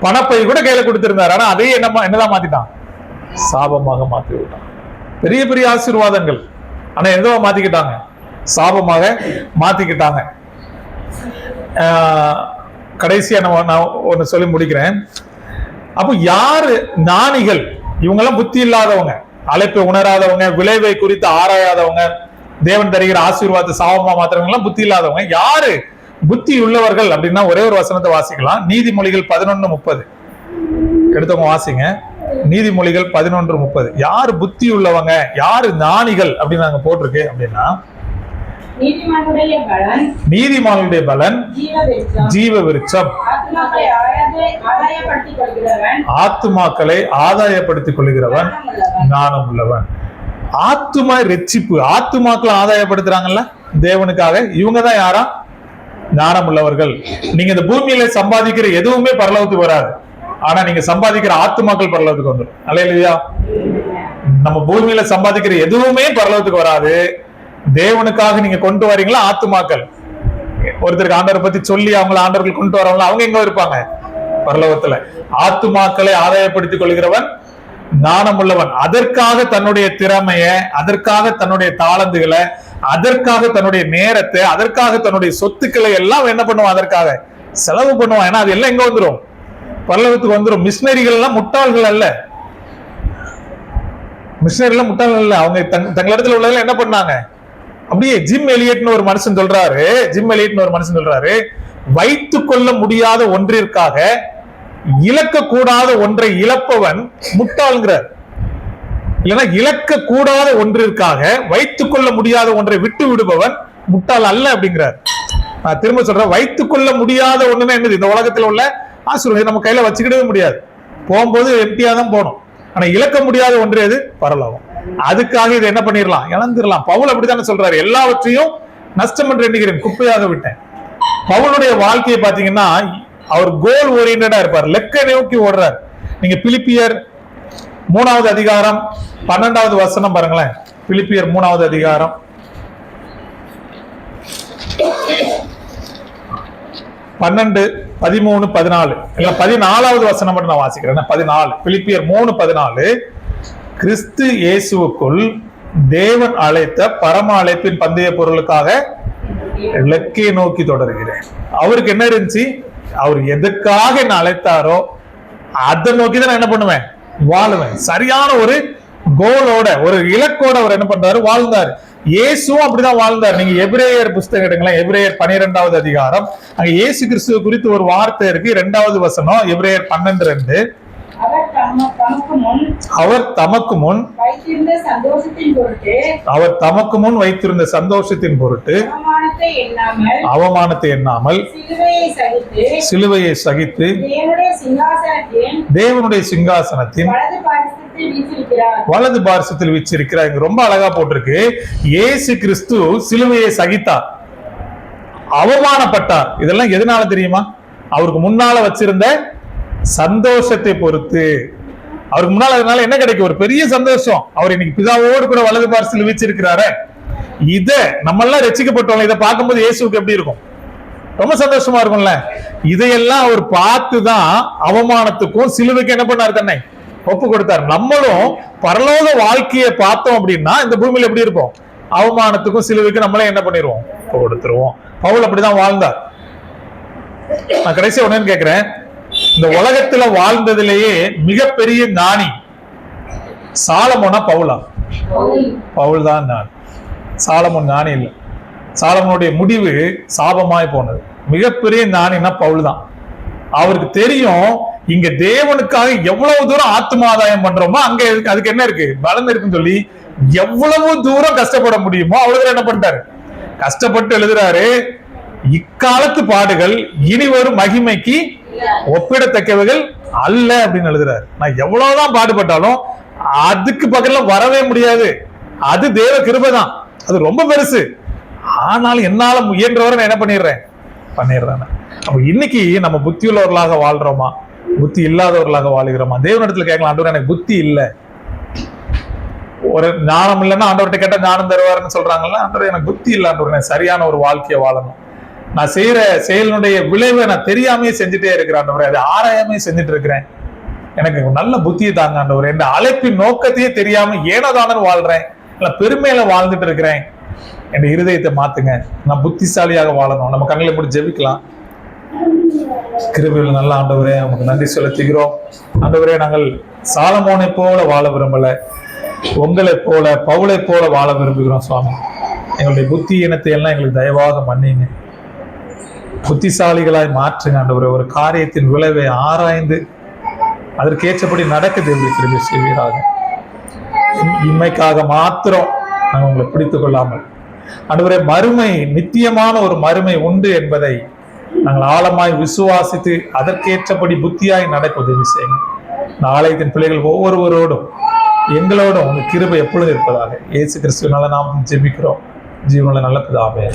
பணப்பை கூட கையில கொடுத்திருந்தார். ஆனா அதையே என்னதான் மாத்திட்டான்? சாபமாக மாத்தி விட்டான். பெரிய பெரிய ஆசீர்வாதங்கள், ஆனா எதுவா மாத்திக்கிட்டாங்க? சாபமாக மாத்திக்கிட்டாங்க. கடைசியா நான் ஒன்னு சொல்லி முடிக்கிறேன். அப்போ யாரு ஞானிகள்? இவங்கெல்லாம் புத்தி இல்லாதவங்க, அழைப்பை உணராதவங்க, விளைவை குறித்து ஆராயாதவங்க, தேவன் தருகிற ஆசீர்வாதத்தை சாபமா மாத்திரவங்க எல்லாம் புத்தி இல்லாதவங்க. யாரு புத்தி உள்ளவர்கள் அப்படின்னா ஒரே ஒரு வசனத்தை வாசிக்கலாம். நீதிமொழிகள் 11:30 எடுத்தவங்க வாசிங்க. நீதிமொழிகள் 11:30. யாரு புத்தி உள்ளவங்க, யாரு ஞானிகள் அப்படின்னு நாங்க போட்டிருக்கு அப்படின்னா, நீதிமானுடைய பலன் ஜீவ விருட்சம், ஆத்துமாக்களை ஆதாயப்படுத்திக் கொள்கிறவன் ஞானம் உள்ளவன். ஆத்துமா ரட்சிப்பு, ஆத்துமாக்களை ஆதாயப்படுத்துறாங்கல்ல தேவனுக்காக, இவங்கதான் யாரா? ஞானம் உள்ளவர்கள். நீங்க இந்த பூமியில சம்பாதிக்கிற எதுவுமே பரலோகத்துக்கு வராது, ஆனா நீங்க சம்பாதிக்கிற ஆத்துமாக்கள் பரலோகத்துக்கு வந்துடும். அல்லேலூயா. நம்ம பூமியில சம்பாதிக்கிற எதுவுமே பரலோகத்துக்கு வராது, தேவனுக்காக நீங்க கொண்டு வரீங்களா ஆத்துமாக்கள். ஒருத்தருக்கு ஆண்டவரை பத்தி சொல்லி அவங்களை ஆண்டவர்கள் கொண்டு வரவங்களா, அவங்க எங்க இருப்பாங்க? பரலோகத்துல. ஆத்துமாக்களை ஆதாயப்படுத்திக் கொள்கிறவன் ஞானம் உள்ளவன். அதற்காக தன்னுடைய திறமைய, அதற்காக தன்னுடைய தாளந்துகளை, அதற்காக தன்னுடைய நேரத்தை, அதற்காக தன்னுடைய சொத்துக்களை எல்லாம் என்ன பண்ணுவான்? அதற்காக செலவு பண்ணுவான். ஏன்னா அது எல்லாம் எங்க வந்துடும்? பரலோகத்துக்கு வந்துடும். மிஷினரிகள் எல்லாம் முட்டாள்கள் அல்ல, மிஷினரிகள் முட்டாள்கள் அல்ல. அவங்க தங்களிடத்துல உள்ளவங்க என்ன பண்ணாங்க? அப்படியே ஜிம் எலியட்னு ஒரு மனுஷன் சொல்றாரு, வைத்துக் கொள்ள முடியாத ஒன்றிற்காக இழக்கக்கூடாத ஒன்றை இழப்பவன் முட்டாள்ங்கிறார். இல்லைன்னா இழக்கக்கூடாத ஒன்றிற்காக வைத்துக் கொள்ள முடியாத ஒன்றை விட்டு விடுபவன் முட்டாள் அல்ல அப்படிங்கிறார். நான் திரும்ப சொல்றேன், வைத்துக் கொள்ள முடியாத ஒண்ணுன்னா என்னது? இந்த உலகத்துல உள்ள ஆசீர்வாதம் நம்ம கையில வச்சுக்கிடவே முடியாது, போகும்போது எம்டியா தான் போகணும். ஆனா இழக்க முடியாத ஒன்று எது? பரலோகம். அதுக்காக இது என்ன பண்ணிடலாம்? இழந்துடலாம். பவுல் அப்படித்தானே சொல்றாரு, எல்லாவற்றையும் நஷ்டம் என்று எண்ணுகிறேன், குப்பையாக விட்டேன். பவுலுடைய வாழ்க்கையை பாத்தீங்கன்னா அவர் கோல் ஓரியன்டா இருப்பார், லெக்கை நோக்கி ஓடுறார். நீங்க பிலிப்பியர் 3வது அதிகாரம் 12வது வசனம் பாருங்களேன். பிலிப்பியர் 3வது அதிகாரம் 12, 13, 14 இல்ல 14வது வசனம் மட்டும் நான் வாசிக்கிறேன். 14 பிலிப்பியர் 3:14. கிறிஸ்து இயேசுவுக்குள் தேவன் அழைத்த பரம அழைப்பின் பந்தய பொருளுக்காக இலக்கை நோக்கி தொடர்கிறேன். அவருக்கு என்ன இருந்துச்சு? அவர் எதுக்காக என்ன அழைத்தாரோ அதை நோக்கி தான் நான் என்ன பண்ணுவேன்? வாழுவேன். சரியான ஒரு கோலோட, ஒரு இலக்கோட அவர் என்ன பண்றாரு, வாழ்ந்தார். இயேசுவும் அப்படிதான் வாழ்ந்தார். நீங்க எபிரேயர் புஸ்தகம் எடுங்களேன், எபிரேயர் 12வது அதிகாரம், அங்க இயேசு கிறிஸ்துவ குறித்து ஒரு வார்த்தை இருக்கு. 2வது வசனம், எபிரேயர் 12:2. அவர் தமக்கு முன் வைத்திருந்த சந்தோஷத்தின் பொருட்டு அவமானத்தை எண்ணாமல் சிலுவையை சகித்து தேவனுடைய சிங்காசனத்தின் வலது பார்சத்தில் வீற்றிருக்கிறார். ரொம்ப அழகா போட்டிருக்கு. இயேசு கிறிஸ்து சிலுவையை சகித்தார், அவமானப்பட்டார். இதெல்லாம் எதனால தெரியுமா? அவருக்கு முன்னால வச்சிருந்த சந்தோஷத்தை பொறுத்து. அவருக்கு முன்னால அதனால என்ன கிடைக்கும்? ஒரு பெரிய சந்தோஷம். அவர் இன்னைக்கு பிதாவோடு கூட வலது பார்சத்தில் வீற்றிருக்கிறாரு. இத நம்ம எல்லாம் ரட்சிக்கப்பட்டவங்க இதை பார்க்கும்போது இயேசுக்கு எப்படி இருக்கும்? ரொம்ப சந்தோஷமா இருக்கும்ல. இதையெல்லாம் அவர் பார்த்துதான் அவமானத்துக்கும் சிலுவைக்கு என்ன பண்ணார்? தன்னை ஒப்பு கொடுத்தார். நம்மளும் பரலோக வாழ்க்கையை பார்த்தோம் அப்படின்னா இந்த பூமியில எப்படி இருப்போம்? அவமானத்துக்கும் சிலுவைக்கு நம்மளே என்ன பண்ணிடுவோம்? ஒப்பு கொடுத்துருவோம். பவுல் அப்படிதான் வாழ்ந்தார். நான் கடைசியா ஒன்னு கேட்கிறேன், இந்த உலகத்துல வாழ்ந்ததிலேயே மிகப்பெரிய ஞானி சாலமோனா பவுலா? பவுல் தான் ஞானி. சாலமோன் ஞானி இல்லை. சாலமோனுடைய முடிவு சாபமாய் போனது. மிகப்பெரிய ஞானினா பவுல் தான். அவருக்கு தெரியும் இங்க தேவனுக்காக எவ்வளவு தூரம் ஆத்மாதாயம் பண்றோமோ அங்க அதுக்கு என்ன இருக்கு, பலன் இருக்குன்னு சொல்லி எவ்வளவு தூரம் கஷ்டப்பட முடியுமோ அவ்வளவு என்ன பண்ணிட்டாரு, கஷ்டப்பட்டு எழுதுறாரு. இக்காலத்து பாடுகள் இனி வரும் மகிமைக்கு ஒப்பிடத்தக்கவைகள் அல்ல அப்படின்னு எழுதுறாரு. நான் எவ்வளவுதான் பாடுபட்டாலும் அதுக்கு பக்கத்துல வரவே முடியாது. அது தேவ கிருபைதான், அது ரொம்ப பெருசு. ஆனாலும் என்னால முயன்றவரை நான் என்ன பண்ணிடுறேன். அப்ப இன்னைக்கு நம்ம புத்தி உள்ளவர்களாக வாழ்றோமா, புத்தி இல்லாதவர்களாக வாழுகிறோமா? தேவனிடத்துல கேட்கலாம், ஆண்டவரே எனக்கு புத்தி இல்லை. ஒரு ஞானம் இல்லைன்னா ஆண்டவர்கிட்ட கேட்டா ஞானம் தருவாருன்னு சொல்றாங்கல்ல. ஆண்டவரே எனக்கு புத்தி இல்லை, ஆண்டவரே சரியான ஒரு வாழ்க்கையை வாழணும். நான் செய்யற செயலினுடைய விளைவை நான் தெரியாமே செஞ்சுட்டே இருக்கிறேன் ஆண்டவரே, அதை ஆராயாமே செஞ்சுட்டு இருக்கிறேன். எனக்கு நல்ல புத்தியை தாங்க ஆண்டவரே. என் அழைப்பின் நோக்கத்தையே தெரியாம ஏனோதானு வாழ்றேன், இல்ல பெருமையில வாழ்ந்துட்டு இருக்கிறேன். என் இருதயத்தை மாத்துங்க, நான் புத்திசாலியாக வாழணும். நம்ம கண்ணில் போட்டு ஜெபிக்கலாம். கிருபையில் நல்ல ஆண்டவரே நமக்கு நன்றி செலுத்துகிறோம். ஆண்டவரே, நாங்கள் சாலமோனை போல வாழ விரும்பல, உங்களை போல பவுலை போல வாழ விரும்புகிறோம் சுவாமி. எங்களுடைய புத்தி இனத்தை எல்லாம் எங்களுக்கு தயவாக மன்னிங்க, புத்திசாலிகளாய் மாற்றுங்க ஆண்டவரே. ஒரு காரியத்தின் விளைவை ஆராய்ந்து அதற்கேற்றபடி நடக்க தேவனுடைய கிருபை செய்வீராக. இம்மைக்காக மாத்திரம் நாங்கள் உங்களை பிடித்துக் கொள்ளாமல் ஆண்டவரே, மறுமை நித்தியமான ஒரு மறுமை உண்டு என்பதை நாங்கள் ஆழமாய் விசுவாசித்து அதற்கேற்றபடி புத்தியாய் நடக்க உதவி செய்யுங்க. ஆலயத்தின் பிள்ளைகள் ஒவ்வொருவரோடும் எங்களோடும் உங்க கிருபை எப்பொழுது இருப்பதாக இயேசு கிறிஸ்துவினால நாம் ஜெபிக்கிறோம். ஜீவனுள்ள நல்ல பிதாவே.